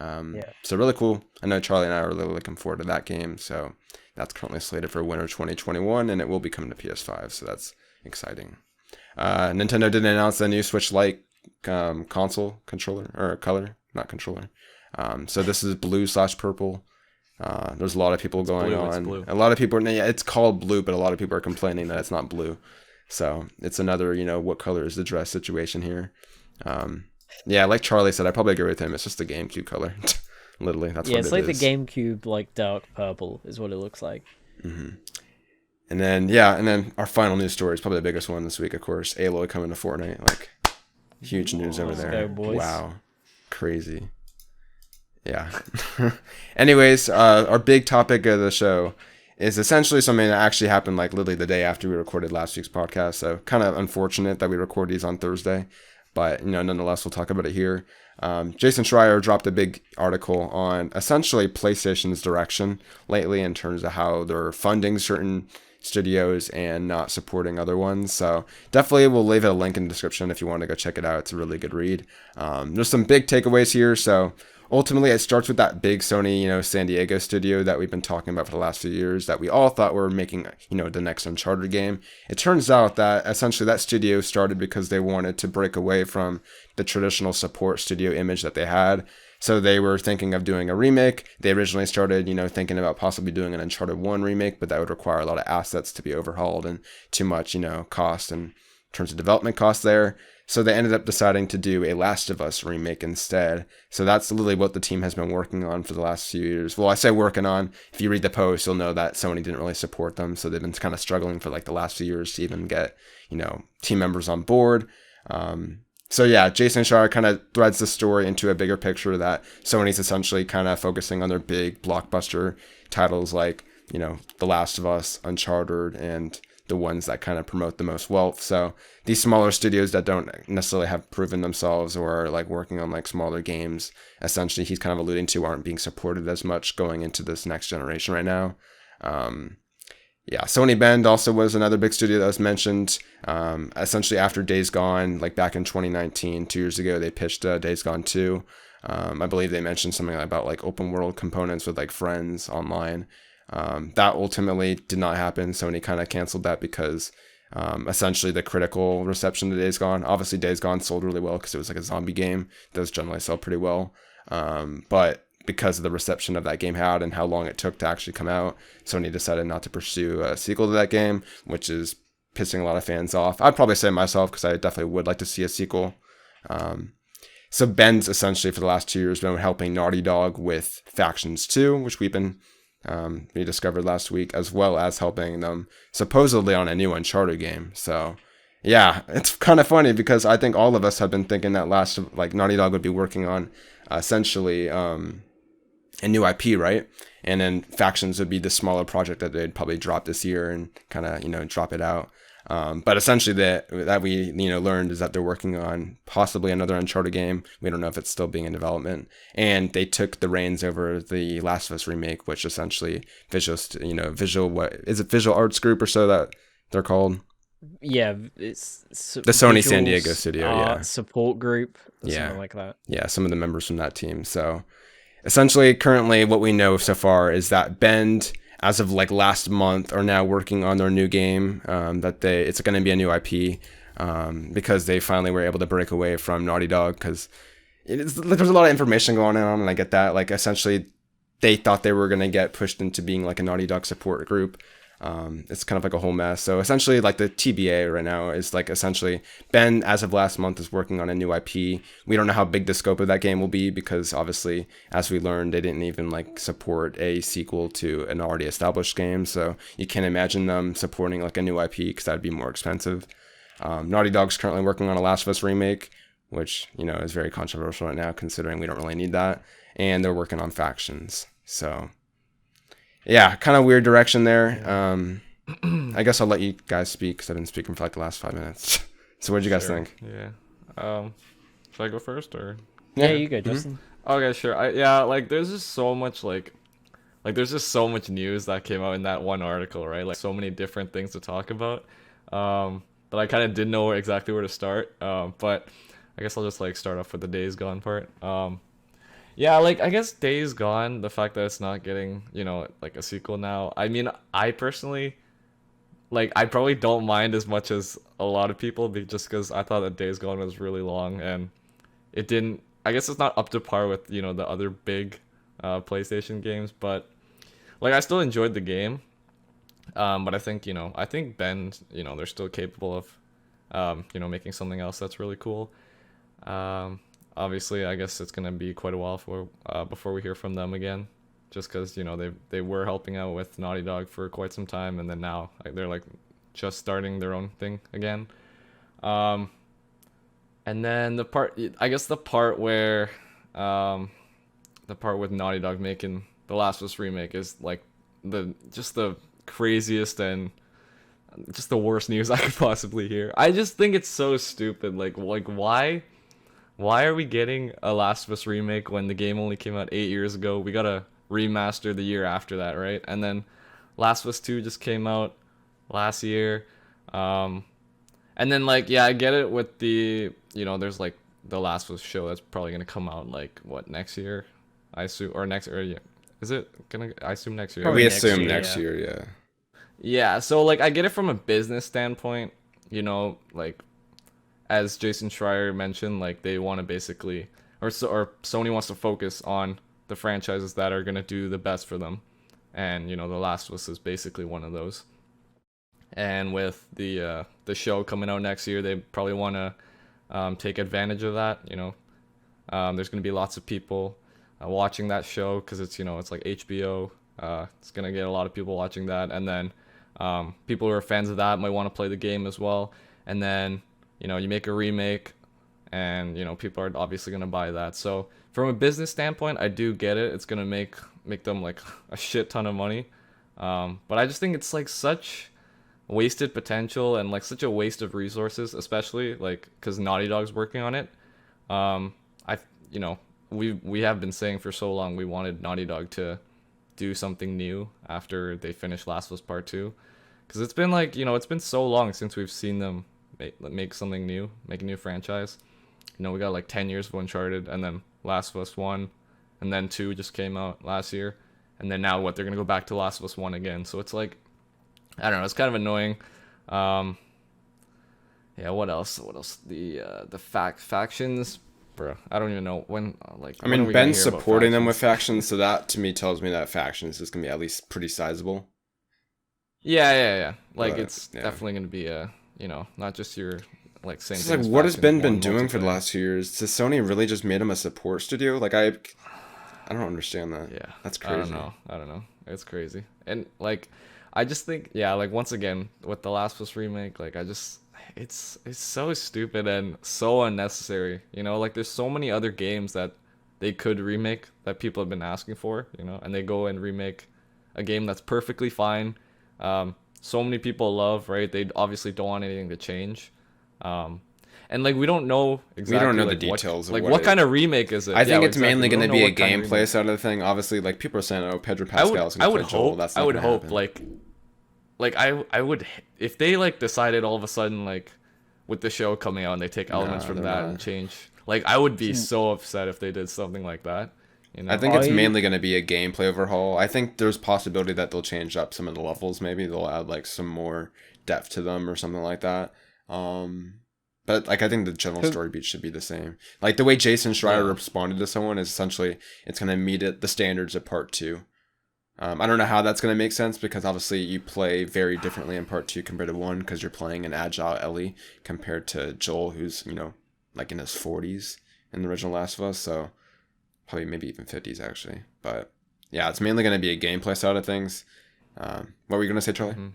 Yeah. So really cool. I know Charlie and I are really looking forward to that game. So that's currently slated for winter 2021, and it will be coming to PS5. So that's exciting. Nintendo did announce the new Switch Lite console controller or color, not controller. So this is blue/purple. There's a lot of people going blue, on. it's blue. A lot of people, yeah, it's called blue, but a lot of people are complaining that it's not blue. So it's another, what color is the dress situation here. Yeah, like Charlie said, I probably agree with him. It's just the GameCube color. Literally, that's Yeah, what it's it like is. the GameCube like dark purple is what it looks like. And then our final news story is probably the biggest one this week, of course. Aloy coming to Fortnite. Like, huge news over Let's there. go, boys. Wow. Crazy. Yeah. Anyways, our big topic of the show is essentially something that actually happened like literally the day after we recorded last week's podcast. So kind of unfortunate that we record these on Thursday. But, nonetheless, we'll talk about it here. Jason Schreier dropped a big article on essentially PlayStation's direction lately in terms of how they're funding certain studios and not supporting other ones. So definitely we'll leave a link in the description if you want to go check it out. It's a really good read. There's some big takeaways here. So ultimately, it starts with that big Sony, San Diego studio that we've been talking about for the last few years that we all thought were making, the next Uncharted game. It turns out that essentially that studio started because they wanted to break away from the traditional support studio image that they had. So they were thinking of doing a remake. They originally started, thinking about possibly doing an Uncharted 1 remake, but that would require a lot of assets to be overhauled and too much, cost in terms of development costs there. So they ended up deciding to do a Last of Us remake instead. So that's literally what the team has been working on for the last few years. Well, I say working on. If you read the post, you'll know that Sony didn't really support them. So they've been kind of struggling for like the last few years to even get, team members on board. So yeah, Jason Schreier kind of threads the story into a bigger picture that Sony's essentially kind of focusing on their big blockbuster titles like, The Last of Us, Uncharted, and the ones that kind of promote the most wealth. So these smaller studios that don't necessarily have proven themselves or are like working on like smaller games, essentially he's kind of alluding to aren't being supported as much going into this next generation right now. Yeah, Sony Bend also was another big studio that was mentioned. Essentially after Days Gone, like back in 2019, 2 years ago, they pitched Days Gone 2. I believe they mentioned something about like open world components with like friends online. That ultimately did not happen. Sony kind of canceled that because essentially the critical reception to Days Gone. Obviously, Days Gone sold really well because it was like a zombie game. Those generally sell pretty well. But because of the reception of that game had and how long it took to actually come out, Sony decided not to pursue a sequel to that game, which is pissing a lot of fans off. I'd probably say myself because I definitely would like to see a sequel. So Ben's essentially for the last 2 years been helping Naughty Dog with Factions 2, which we discovered last week, as well as helping them supposedly on a new Uncharted game. So yeah, it's kind of funny because I think all of us have been thinking that Naughty Dog would be working on essentially a new IP, right? And then Factions would be the smaller project that they'd probably drop this year and kind of, drop it out. But essentially that we learned is that they're working on possibly another Uncharted game. We don't know if it's still being in development. And they took the reins over the Last of Us Remake, which essentially visual arts group or so that they're called. Yeah, it's the Sony San Diego studio, support group, yeah, something like that. Yeah, some of the members from that team. So essentially, currently, what we know so far is that Bend, as of last month, are now working on their new game. It's going to be a new IP because they finally were able to break away from Naughty Dog because there's a lot of information going on, and I get that. Essentially, they thought they were going to get pushed into being a Naughty Dog support group. It's kind of a whole mess. So essentially, the TBA right now is essentially Ben, as of last month, is working on a new IP. We don't know how big the scope of that game will be because obviously, as we learned, they didn't even support a sequel to an already established game. So you can't imagine them supporting a new IP because that'd be more expensive. Naughty Dog's currently working on a Last of Us remake, which is very controversial right now considering we don't really need that. And they're working on Factions. So yeah, kind of weird direction there. I guess I'll let you guys speak because I've been speaking for the last 5 minutes. So what did you guys think? Yeah. Should I go first or? Yeah, you go, Justin. Okay, sure. There's just so much there's just so much news that came out in that one article, right? So many different things to talk about. But I kind of didn't know exactly where to start. But I guess I'll just start off with the Days Gone part. Yeah, I guess Days Gone, the fact that it's not getting, a sequel now. I mean, I personally, I probably don't mind as much as a lot of people just because I thought that Days Gone was really long and it didn't, I guess it's not up to par with, the other big PlayStation games, but, I still enjoyed the game. But I think, Ben, they're still capable of, making something else that's really cool. Obviously, I guess it's gonna be quite a while before we hear from them again, just because they were helping out with Naughty Dog for quite some time, and then now they're just starting their own thing again. And then the part where the part with Naughty Dog making the Last of Us remake is the craziest and just the worst news I could possibly hear. I just think it's so stupid. Why are we getting a Last of Us remake when the game only came out 8 years ago? We got a remaster the year after that, right? And then Last of Us 2 just came out last year. And then I get it with the, there's the Last of Us show that's probably going to come out next year? I assume, or next, or yeah. Is it going to, I assume next year. We assume next year, yeah. Yeah, so I get it from a business standpoint, as Jason Schreier mentioned, they want to basically, or Sony wants to focus on the franchises that are going to do the best for them. And, The Last of Us is basically one of those. And with the show coming out next year, they probably want to take advantage of that, There's going to be lots of people watching that show because it's, it's HBO. It's going to get a lot of people watching that. And then people who are fans of that might want to play the game as well. And then you make a remake and, people are obviously going to buy that. So from a business standpoint, I do get it. It's going to make them a shit ton of money. But I just think it's such wasted potential and such a waste of resources, especially because Naughty Dog's working on it. We have been saying for so long we wanted Naughty Dog to do something new after they finish Last of Us Part 2. Because it's been it's been so long since we've seen them make something new, make a new franchise. We got 10 years of Uncharted, and then Last of Us 1, and then 2 just came out last year, and then now they're gonna go back to Last of Us 1 again. So it's I don't know, it's kind of annoying. Yeah, what else? What else? The factions, bro. I don't even know when. Like, I when are mean, we gonna Ben's hear about supporting them with factions? factions, so that to me tells me that factions is gonna be at least pretty sizable. Yeah, yeah, yeah. Like, But it's yeah, definitely gonna be not just your like same it's just thing like as what has factions Ben one been doing for the multiplayer. last 2 years? Has Sony really just made him a support studio? Like I don't understand that. Yeah, That's I don't crazy. know. I don't know. It's crazy. And like, I just think, yeah, like once again with the Last of Us remake, like it's so stupid and so unnecessary. Like there's so many other games that they could remake that people have been asking for. And they go and remake a game that's perfectly fine. So many people love, right? They obviously don't want anything to change. Um, and like we don't know We don't exactly know the like details of what what it. kind of remake is it? I Yeah, think it's exactly. mainly We going don't to know be a what kind of gameplay remake. side of the thing. Obviously, like people are saying, "Oh, Pedro I would Pascal is going I to would play Joel." hope That's I not would going to hope happen. like I would if they like decided all of a sudden like with the show coming out and they take elements No, from they're that not. and change, like I would be See, so upset if they did something like that, you I know? think it's I mainly going to be a gameplay overhaul. I think there's possibility that they'll change up some of the levels. Maybe they'll add like some more depth to them or something like that. Um, but like I think the general for story beat should be the same. Like the way Jason Schreier Yeah. responded to someone is essentially it's going to meet the standards of part two. I don't know how that's going to make sense because obviously you play very differently in part two compared to one because you're playing an agile Ellie compared to Joel, who's like in his 40s in the original Last of Us. So probably maybe even 50s actually. But yeah, it's mainly going to be a gameplay side of things. What were you going to say, Charlie? Hmm.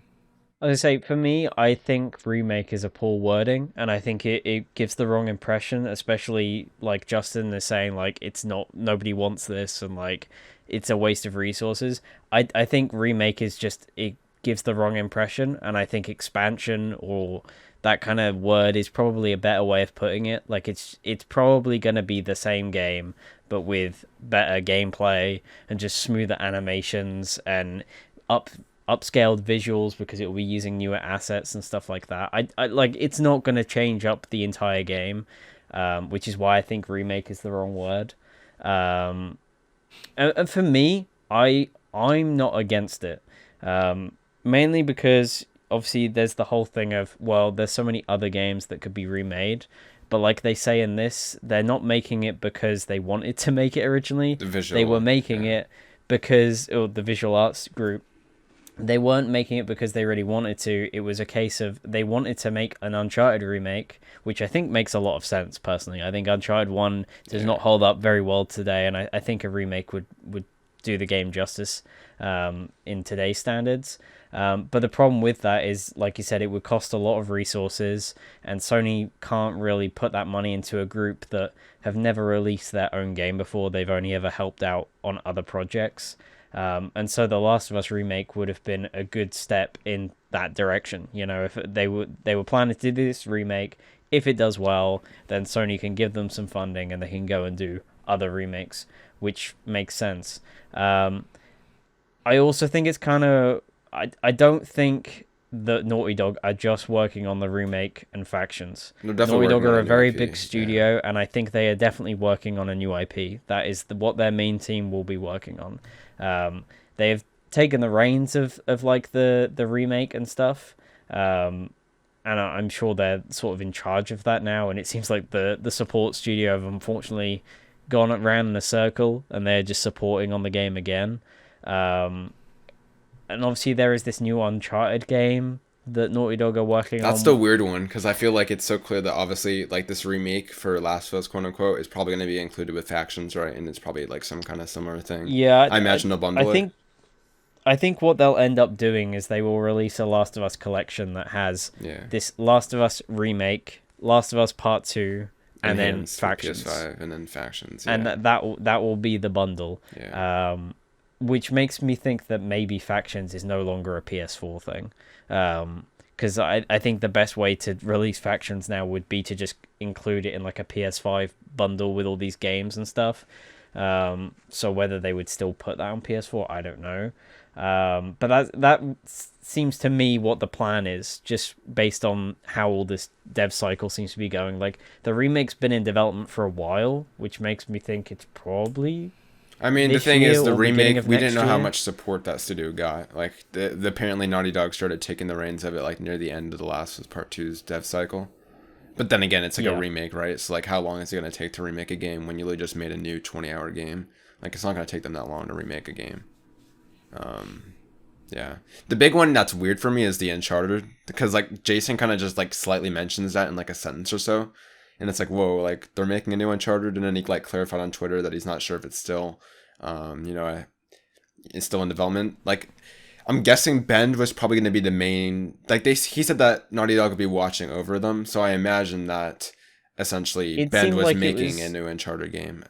I was say for me, I think remake is a poor wording, and I think it gives the wrong impression, especially like Justin is saying like it's not nobody wants this and like it's a waste of resources. I think remake is just it gives the wrong impression, and I think expansion or that kind of word is probably a better way of putting it. Like it's probably gonna be the same game but with better gameplay and just smoother animations and up upscaled visuals because it will be using newer assets and stuff like that. I like it's not going to change up the entire game, which is why I think remake is the wrong word. Um, and for me, I'm not against it, mainly because obviously there's the whole thing of well, there's so many other games that could be remade. But like they say in this, they're not making it because they wanted to make it originally. The They were visual, making yeah. it because or the visual arts group they weren't making it because they really wanted to. It was a case of they wanted to make an Uncharted remake, which I think makes a lot of sense personally. I think Uncharted 1 does Yeah. not hold up very well today, and I think a remake would do the game justice in today's standards. But the problem with that is, like you said, it would cost a lot of resources, and Sony can't really put that money into a group that have never released their own game before. They've only ever helped out on other projects. And so the Last of Us remake would have been a good step in that direction. If they were planning to do this remake, if it does well, then Sony can give them some funding and they can go and do other remakes, which makes sense. I also think it's kind of I don't think that Naughty Dog are just working on the remake and factions. They're definitely Naughty Dog working on are a a new very big IP. Yeah. studio, and I think they are definitely working on a new IP. That is what their main team will be working on. They've taken the reins of like the remake and stuff, and I'm sure they're sort of in charge of that now. And it seems like the support studio have unfortunately gone around in a circle, and they're just supporting on the game again. Um, and obviously there is this new Uncharted game that Naughty Dog are working That's the on. weird one because I feel like it's so clear that obviously like this remake for Last of Us quote unquote is probably going to be included with factions, right? And it's probably like some kind of similar thing. Yeah, I imagine they'll I bundle it. think I think what they'll end up doing is they will release a Last of Us collection that has Yeah. this Last of Us remake, Last of Us Part 2, and then Enhanced for factions. PS5 and then factions. And Yeah. that will be the bundle. Yeah. Which makes me think that maybe factions is no longer a PS4 thing. Because I think the best way to release factions now would be to just include it in like a PS5 bundle with all these games and stuff. So whether they would still put that on PS4, I don't know. But that seems to me what the plan is, just based on how all this dev cycle seems to be going. Like the remake's been in development for a while, which makes me think it's probably I mean, the this thing year is, the or beginning remake, of we didn't next know how year. much support that studio got. Like, apparently Naughty Dog started taking the reins of it, like, near the end of The Last of Us Part Two's dev cycle. But then again, it's like a Yeah. remake, right? So like, how long is it gonna take to remake a game when you literally just made a new 20-hour game? Like, it's not gonna take them that long to remake a game. Yeah. The big one that's weird for me is the Uncharted, because like Jason kind of just like slightly mentions that in like a sentence or so, and it's like, whoa, like they're making a new Uncharted, and then he like clarified on Twitter that he's not sure if it's still, you know, it's still in development. Like, I'm guessing Bend was probably going to be the main. Like he said that Naughty Dog would be watching over them, so I imagine that essentially It Bend seemed was like making a new Uncharted game,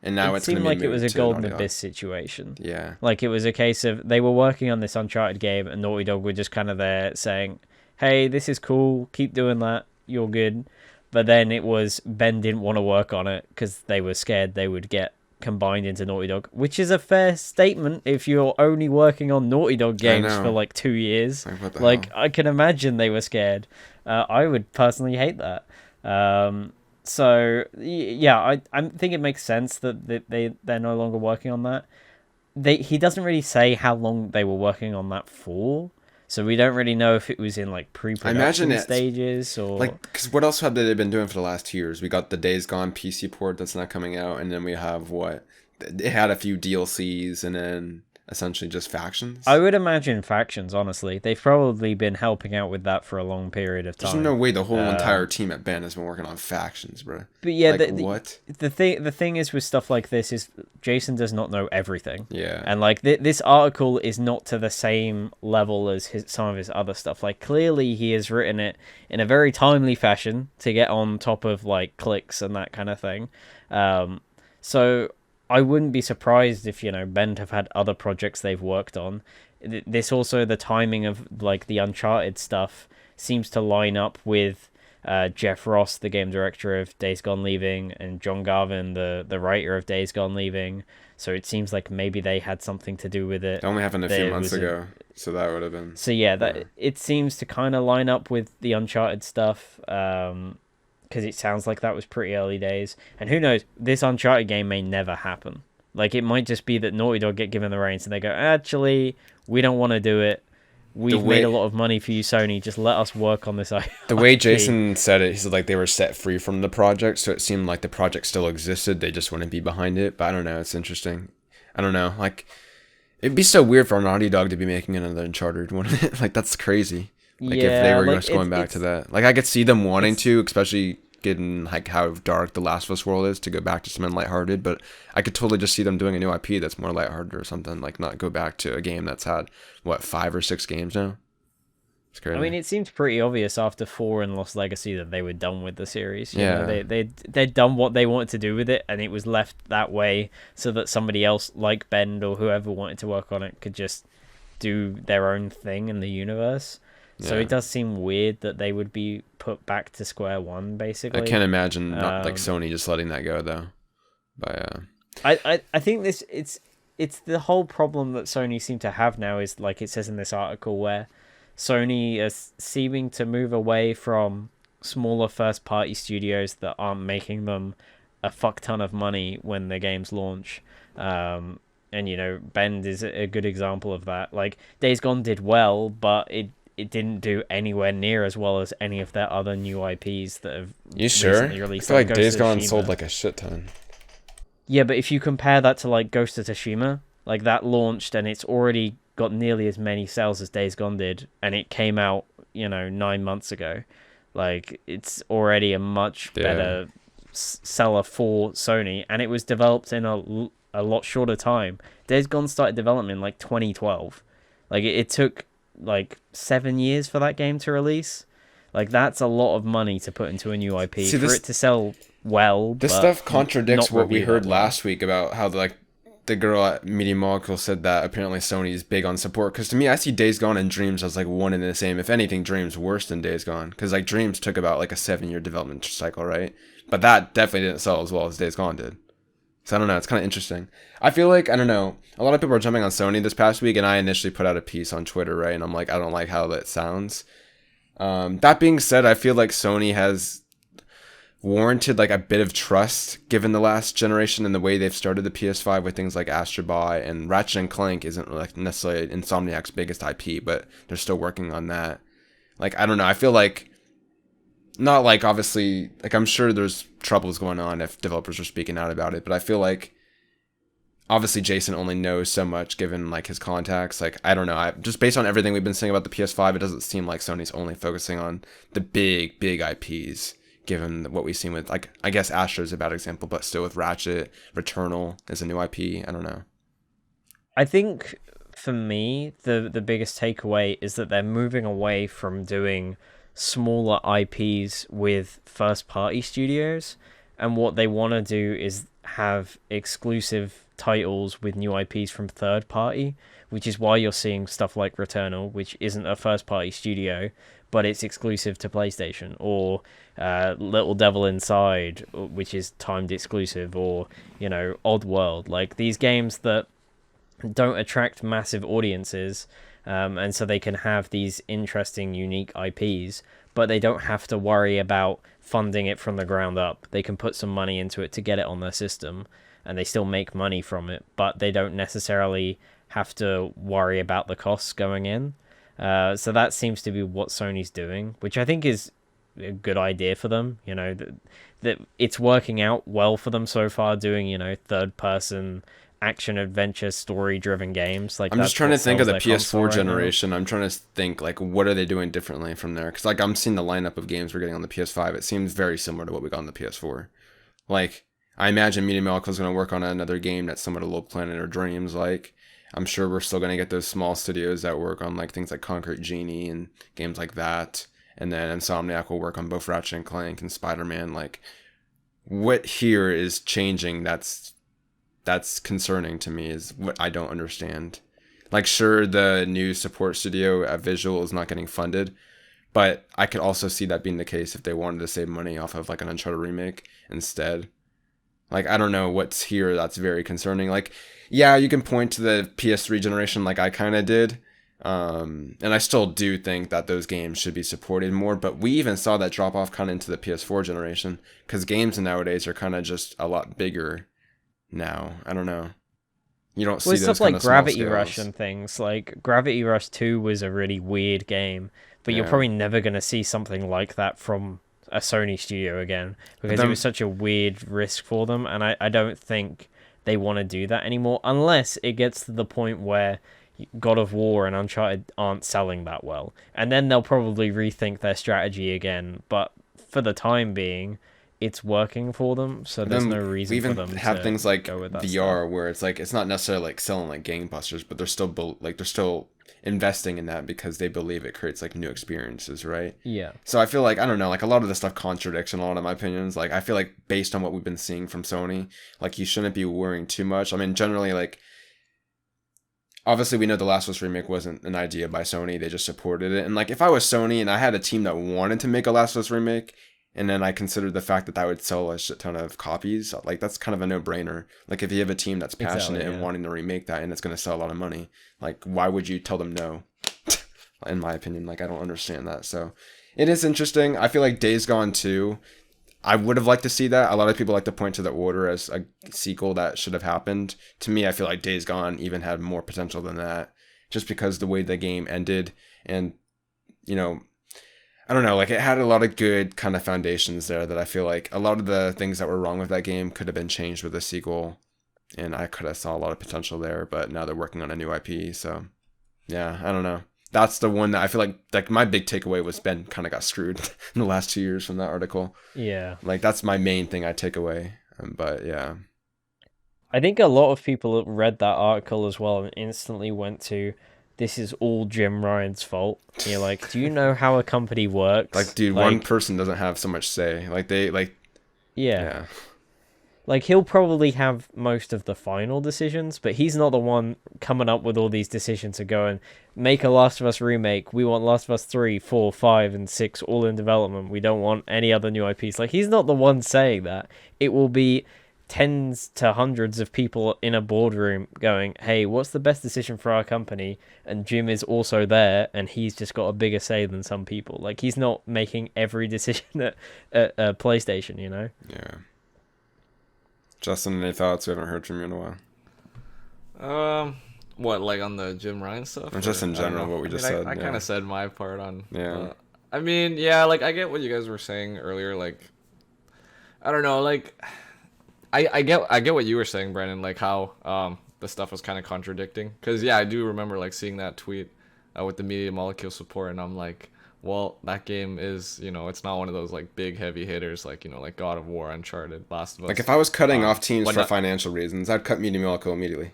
and now it it's going to seemed be like it was moved a to golden Naughty Dog. abyss situation. Yeah. Like it was a case of they were working on this Uncharted game, and Naughty Dog were just kind of there saying, "Hey, this is cool. Keep doing that. You're good." But then it was Ben didn't want to work on it because they were scared they would get combined into Naughty Dog, which is a fair statement if you're only working on Naughty Dog games for like 2 years. Like, what the Like hell? I can imagine they were scared. I would personally hate that. So yeah, I think it makes sense that they're no longer working on that. He doesn't really say how long they were working on that for, so we don't really know if it was in like I imagine pre-production it's stages or like, because what else have they been doing for the last 2 years? We got the Days Gone PC port that's not coming out, and then we have what? It had a few DLCs, and then essentially just factions. I would imagine factions. Honestly, they've probably been helping out with that for a long period of There's time. no way the whole entire team at Band has been working on factions, bro. But yeah, Like, what? the thing is with stuff like this is Jason does not know everything. Yeah. And like this article is not to the same level as some of his other stuff. Like clearly he has written it in a very timely fashion to get on top of like clicks and that kind of thing. So I wouldn't be surprised if, you know, Bend have had other projects they've worked on. This also, the timing of like the Uncharted stuff seems to line up with Jeff Ross, the game director of Days Gone leaving, and John Garvin, the writer of Days Gone leaving. So it seems like maybe they had something to do with it. It only happened a few months ago, so that would have been. So yeah, that it seems to kind of line up with the Uncharted stuff. Because it sounds like that was pretty early days. And who knows, this Uncharted game may never happen. Like, it might just be that Naughty Dog get given the reins and they go, actually, we don't want to do it. We've made a lot of money for you, Sony. Just let us work on this IP. The way Jason said it, he said like they were set free from the project, so it seemed like the project still existed. They just wouldn't be behind it. But I don't know. It's interesting. I don't know. Like, it'd be so weird for Naughty Dog to be making another Uncharted, wouldn't it? Like, that's crazy. Like, if they were just going back to that. Like, I could see them wanting to, especially given like how dark the Last of Us world is, to go back to something lighthearted. But I could totally just see them doing a new IP that's more lighthearted or something. Like, not go back to a game that's had, what, 5 or 6 games now? It's crazy. I mean, it seemed pretty obvious after 4 and Lost Legacy that they were done with the series. You Yeah. know, they'd done what they wanted to do with it, and it was left that way so that somebody else, like Bend or whoever wanted to work on it, could just do their own thing in the universe. So Yeah. it does seem weird that they would be put back to square one, basically. I can't imagine not like Sony just letting that go though. But I think it's the whole problem that Sony seem to have now is, like it says in this article, where Sony is seeming to move away from smaller first party studios that aren't making them a fuck ton of money when their games launch. And you know, Bend is a good example of that. Like, Days Gone did well, but it didn't do anywhere near as well as any of their other new IPs that have you sure? recently I released. feel like Ghost Days of Gone Tsushima. sold like a shit ton. Yeah, but if you compare that to like Ghost of Tsushima, like that launched and it's already got nearly as many sales as Days Gone did, and it came out, you know, 9 months ago. Like, it's already a much better seller for Sony, and it was developed in a lot shorter time. Days Gone started development in like 2012. Like, it took like 7 years for that game to release. Like, that's a lot of money to put into a new IP. See, for it to sell well. This but stuff contradicts not what we review heard that well. last week about how like the girl at Media Molecule said that apparently Sony is big on support. Because to me, I see Days Gone and Dreams as like one and the same. If anything, Dreams worse than Days Gone, because like Dreams took about like a 7-year development cycle, right? But that definitely didn't sell as well as Days Gone did. So I don't know. It's kind of interesting. I feel like, I don't know, a lot of people are jumping on Sony this past week, and I initially put out a piece on Twitter, right? And I'm like, I don't like how that sounds. That being said, I feel like Sony has warranted like a bit of trust given the last generation and the way they've started the PS5 with things like Astro Boy, and Ratchet and Clank isn't like necessarily Insomniac's biggest IP, but they're still working on that. Like, I don't know. I feel like not like obviously like I'm sure there's troubles going on if developers are speaking out about it, but I feel like obviously Jason only knows so much given like his contacts. Like I don't know, just based on everything we've been saying about the PS5, it doesn't seem like Sony's only focusing on the big IPs. Given what we've seen with, like, I guess Astro's a bad example, but still with Ratchet, Returnal is a new IP. I don't know. I think for me, the biggest takeaway is that they're moving away from doing smaller IPs with first party studios, and what they want to do is have exclusive titles with new IPs from third party, which is why you're seeing stuff like Returnal, which isn't a first party studio, but it's exclusive to PlayStation, or Little Devil Inside, which is timed exclusive, or Oddworld. Like these games that don't attract massive audiences, and so they can have these interesting, unique IPs, but they don't have to worry about funding it from the ground up. They can put some money into it to get it on their system, and they still make money from it, but they don't necessarily have to worry about the costs going in. So that seems to be what Sony's doing, which I think is a good idea for them. That it's working out well for them so far, doing third person action adventure story driven games. Like I'm just trying to think of the PS4 right generation. I'm trying to think like what are they doing differently from there? Because like I'm seeing the lineup of games we're getting on the PS5. It seems very similar to what we got on the PS4. Like I imagine Media Molecule is going to work on another game that's similar to Little Planet or Dreams. Like I'm sure we're still going to get those small studios that work on like things like Concrete Genie and games like that. And then Insomniac will work on both Ratchet and Clank and Spider-Man. Like what here is changing that's concerning to me is what I don't understand. Like sure, the new support studio at Visual is not getting funded, but I could also see that being the case if they wanted to save money off of like an Uncharted remake instead. Like I don't know what's here that's very concerning. Like yeah, you can point to the PS3 generation like I kind of did. And I still do think that those games should be supported more, but we even saw that drop off kind of into the PS4 generation because games nowadays are kind of just a lot bigger now. I don't know. You don't see those stuff kind like of small Gravity scales. Rush and things. Like Gravity Rush 2 was a really weird game, but you're probably never going to see something like that from a Sony studio again because it was such a weird risk for them, and I don't think they want to do that anymore unless it gets to the point where God of War and Uncharted aren't selling that well, and then they'll probably rethink their strategy again. But for the time being, it's working for them, so there's no reason for them to have things like go with that VR stuff. where it's like it's not necessarily like selling like gangbusters, but they're still investing in that because they believe it creates like new experiences, right? Yeah. So I feel like I don't know, like a lot of this stuff contradicts in a lot of my opinions. Like I feel like based on what we've been seeing from Sony, like you shouldn't be worrying too much. I mean, generally like obviously we know the Last of Us Remake wasn't an idea by Sony, they just supported it. And like if I was Sony and I had a team that wanted to make a Last of Us Remake, and then I considered the fact that that would sell a shit ton of copies, like that's kind of a no-brainer. Like if you have a team that's passionate and wanting to remake that and it's going to sell a lot of money, like why would you tell them no? In my opinion, like I don't understand that. So it is interesting. I feel like Days Gone 2, I would have liked to see that. A lot of people like to point to The Order as a sequel that should have happened. To me, I feel like Days Gone even had more potential than that, just because the way the game ended and, I don't know, like it had a lot of good kind of foundations there that I feel like a lot of the things that were wrong with that game could have been changed with a sequel, and I could have saw a lot of potential there, but now they're working on a new IP, so yeah, I don't know. That's the one that I feel like my big takeaway was Ben kind of got screwed in the last 2 years from that article. Yeah. Like that's my main thing I take away, but yeah. I think a lot of people read that article as well and instantly went to, this is all Jim Ryan's fault. And you're like, do you know how a company works? Like, dude, one person doesn't have so much say. Like, yeah. Like, he'll probably have most of the final decisions, but he's not the one coming up with all these decisions to go and make a Last of Us remake. We want Last of Us 3, 4, 5, and 6 all in development. We don't want any other new IPs. Like, he's not the one saying that. It will be tens to hundreds of people in a boardroom going, hey, what's the best decision for our company? And Jim is also there, and he's just got a bigger say than some people. Like, he's not making every decision at PlayStation, Yeah. Justin, any thoughts? We haven't heard from you in a while. What, like on the Jim Ryan stuff? Or just in general, what we just said. I kind of said my part on. Yeah. I mean, yeah, like I get what you guys were saying earlier. Like, I don't know, like I get what you were saying, Brandon. Like how the stuff was kind of contradicting. Cause yeah, I do remember like seeing that tweet with the media molecule support, and I'm like, well, that game is, it's not one of those like big heavy hitters like like God of War, Uncharted, Last of Us. Like if I was cutting off teams when for that- financial reasons, I'd cut Media Molecule immediately.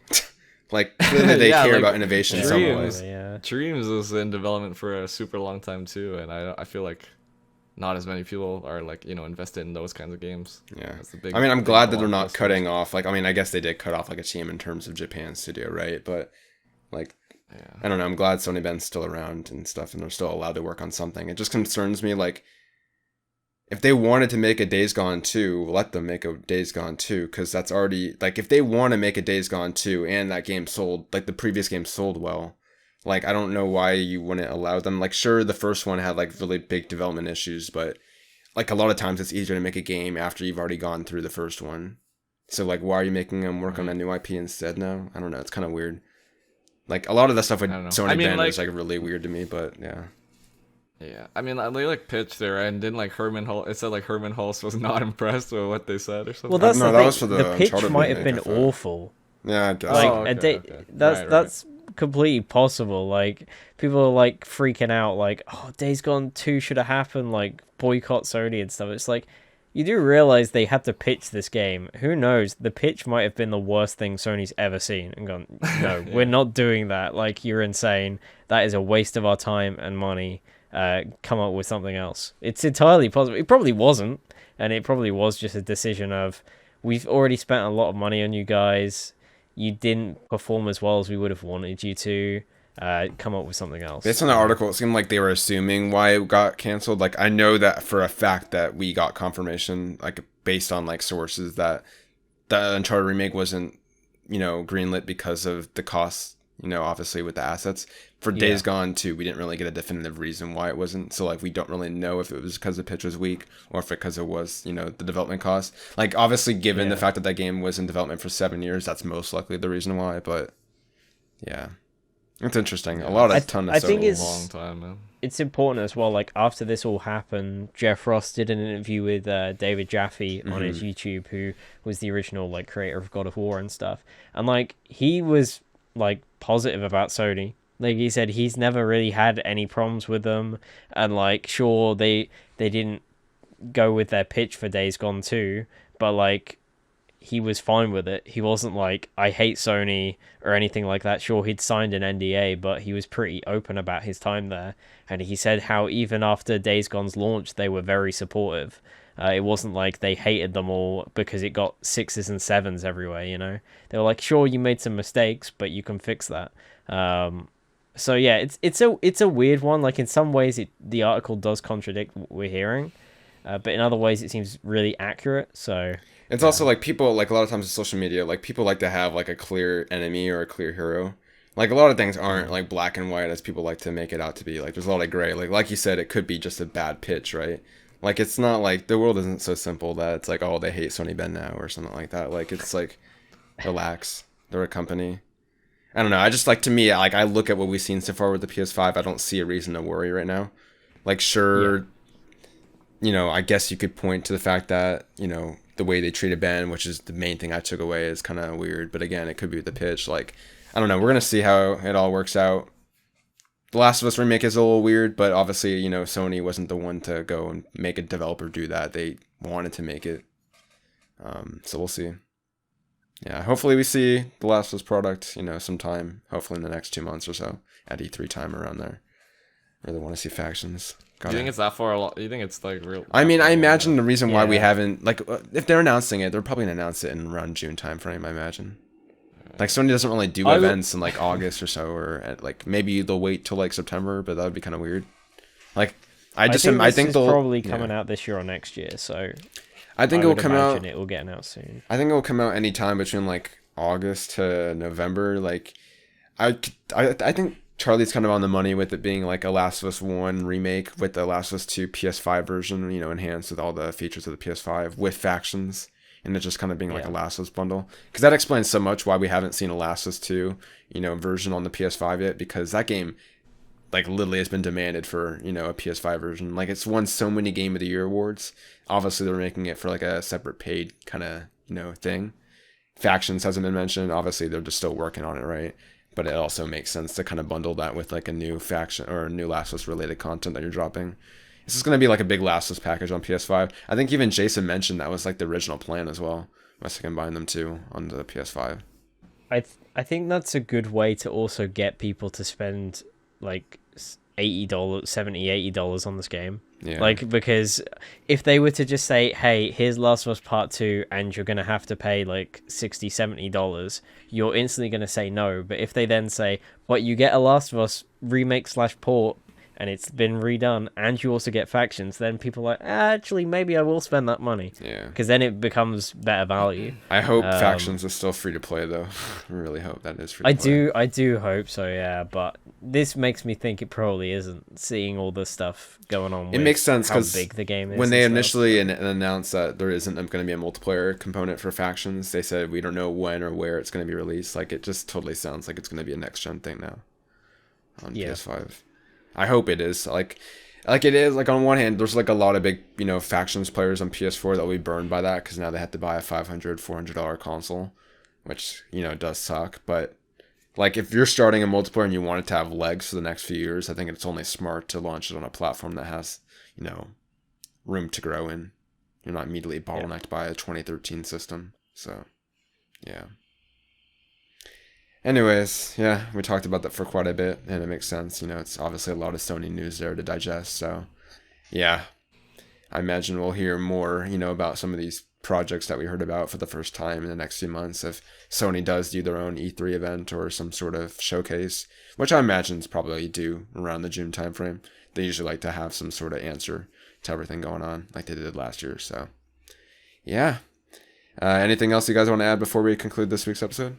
Like clearly they Yeah, care like, about innovation in some Dreams. ways. Yeah. Dreams was in development for a super long time too, and I feel like not as many people are like invested in those kinds of games. Yeah. That's the big I mean, I'm thing glad for that a they're lot of not cutting customers. off. Like, I mean, I guess they did cut off like a team in terms of Japan studio, right? But like, Yeah. I don't know. I'm glad Sony Ben's still around and stuff, and they're still allowed to work on something. It just concerns me, like, if they wanted to make a Days Gone 2, let them make a Days Gone 2, because that's already, like, if they want to make a Days Gone 2 and that game sold, like, the previous game sold well, like, I don't know why you wouldn't allow them. Like, sure, the first one had, like, really big development issues, but, like, a lot of times it's easier to make a game after you've already gone through the first one. So, like, why are you making them work on a new IP instead now? I don't know. It's kind of weird. Like, a lot of that stuff with I don't know. Sony I mean, Ben like- is, like, really weird to me, but, yeah. Yeah, I mean, they like pitched there, and didn't like Herman Hall. It said like Herman Hulst was not impressed with what they said or something. Well, that's No, the that thing. was for the The pitch Uncharted might have remake, been I thought. awful. Yeah, I guess. Like Oh, okay. that's Right. that's completely possible. Like people are like freaking out, like, oh, Days Gone 2 should have happened, like boycott Sony and stuff. It's like you do realize they had to pitch this game. Who knows? The pitch might have been the worst thing Sony's ever seen, and gone, no, we're not doing that. Like you're insane. That is a waste of our time and money. Come up with something else. It's entirely possible. It probably wasn't, and it probably was just a decision of we've already spent a lot of money on you guys. You didn't perform as well as we would have wanted you to. Come up with something else. Based on the article, it seemed like they were assuming why it got canceled. Like, I know that for a fact that we got confirmation, like, based on, like, sources that the Uncharted remake wasn't, greenlit because of the costs, obviously with the assets. For Days Gone 2, we didn't really get a definitive reason why it wasn't. So, like, we don't really know if it was because the pitch was weak or if because it was, the development cost. Like, obviously, given the fact that that game was in development for 7 years, that's most likely the reason why. But, yeah. It's interesting. A lot of ton of I think stuff. it's Long time, man. it's important as well. Like after this all happened, Jeff Ross did an interview with David Jaffe on his YouTube, who was the original like creator of God of War and stuff. And like he was like positive about Sony. Like he said he's never really had any problems with them, and like sure they didn't go with their pitch for Days Gone 2, but like he was fine with it. He wasn't like, I hate Sony or anything like that. Sure, he'd signed an NDA, but he was pretty open about his time there. And he said how even after Days Gone's launch, they were very supportive. It wasn't like they hated them all because it got 6s and 7s everywhere, They were like, sure, you made some mistakes, but you can fix that. So yeah, it's a weird one. Like in some ways, the article does contradict what we're hearing, but in other ways, it seems really accurate. So It's also like people, like a lot of times in social media, like people like to have like a clear enemy or a clear hero. Like a lot of things aren't like black and white as people like to make it out to be. Like there's a lot of gray. Like you said, it could be just a bad pitch, right? Like it's not like the world isn't so simple that it's like, oh, they hate Sony Ben now or something like that. Like it's like, relax, they're a company. I don't know. I just like, to me, like I look at what we've seen so far with the PS5. I don't see a reason to worry right now. Like sure, I guess you could point to the fact that the way they treated Ben, which is the main thing I took away, is kind of weird. But again, it could be the pitch. Like, I don't know. We're going to see how it all works out. The Last of Us Remake is a little weird, but obviously, Sony wasn't the one to go and make a developer do that. They wanted to make it. So we'll see. Yeah, hopefully we see the Last of Us product, sometime, hopefully in the next 2 months or so, at E3 time around there. Really want to see factions. Do you think it's that far along? Do you think it's like real? I mean, I imagine the reason why we Yeah. haven't, like, if they're announcing it, they're probably gonna announce it in around June timeframe, I imagine. Like, Sony doesn't really do events in like August or so, or like maybe they'll wait till like September, but that would be kind of weird. Like, I think think it's they'll probably coming out this year or next year. So I think I it will would come out. imagine it will get announced soon. I think it will come out anytime between like August to November. Like, I think Charlie's kind of on the money with it being like a Last of Us 1 remake with the Last of Us 2 PS5 version, enhanced with all the features of the PS5 with factions, and it just kind of being like a Last of Us bundle. Because that explains so much why we haven't seen a Last of Us 2, version on the PS5 yet, because that game, like literally has been demanded for, you know, a PS5 version. Like it's won so many Game of the Year awards. Obviously they're making it for like a separate paid kind of, you know, thing. Factions hasn't been mentioned. Obviously they're just still working on it, right? But it also makes sense to kind of bundle that with like a new faction or new Last of Us related content that you're dropping. This is going to be like a big Last of Us package on PS5. I think even Jason mentioned that was like the original plan as well. Must combine them two on the PS5. I think that's a good way to also get people to spend like $80, $70, $80 on this game. Yeah. Like, because if they were to just say, hey, here's Last of Us Part 2 and you're going to have to pay like $60, $70, you're instantly going to say no. But if they then say, but you get a Last of Us remake / port and it's been redone and you also get factions, then people are like, actually, maybe I will spend that money. Yeah. Because then it becomes better value. I hope factions is still free to play though. I really hope that is free to play. I do hope so, yeah, but this makes me think it probably isn't, seeing all the stuff going on with it makes sense how because big the game is. When they initially announced that there isn't going to be a multiplayer component for factions, they said we don't know when or where it's going to be released. Like it just totally sounds like it's going to be a next gen thing now on PS5. I hope it is. Like it is. Like on one hand, there's like a lot of big, you know, factions players on PS4 that will be burned by that because now they have to buy a $500, $400 console, which, you know, does suck. But like if you're starting a multiplayer and you want it to have legs for the next few years, I think it's only smart to launch it on a platform that has, you know, room to grow in. You're not immediately bottlenecked by a 2013 system. So, yeah. Anyways, yeah, we talked about that for quite a bit, and it makes sense. You know, it's obviously a lot of Sony news there to digest. So, yeah, I imagine we'll hear more, you know, about some of these projects that we heard about for the first time in the next few months. If Sony does do their own E3 event or some sort of showcase, which I imagine is probably due around the June timeframe, they usually like to have some sort of answer to everything going on, like they did last year. So, yeah. Anything else you guys want to add before we conclude this week's episode?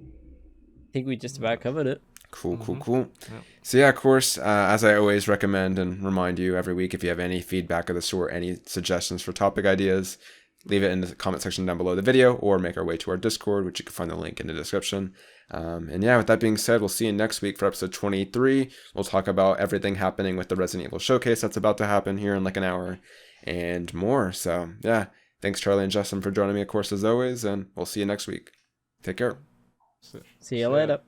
I think we just about covered it. Cool. Yeah. So yeah, of course, as I always recommend and remind you every week, if you have any feedback of the sort, any suggestions for topic ideas, leave it in the comment section down below the video or make our way to our Discord, which you can find the link in the description. And yeah, with that being said, we'll see you next week for episode 23. We'll talk about everything happening with the Resident Evil showcase that's about to happen here in like an hour and more. So yeah, thanks Charlie and Justin for joining me, of course, as always, and we'll see you next week. Take care. See you later.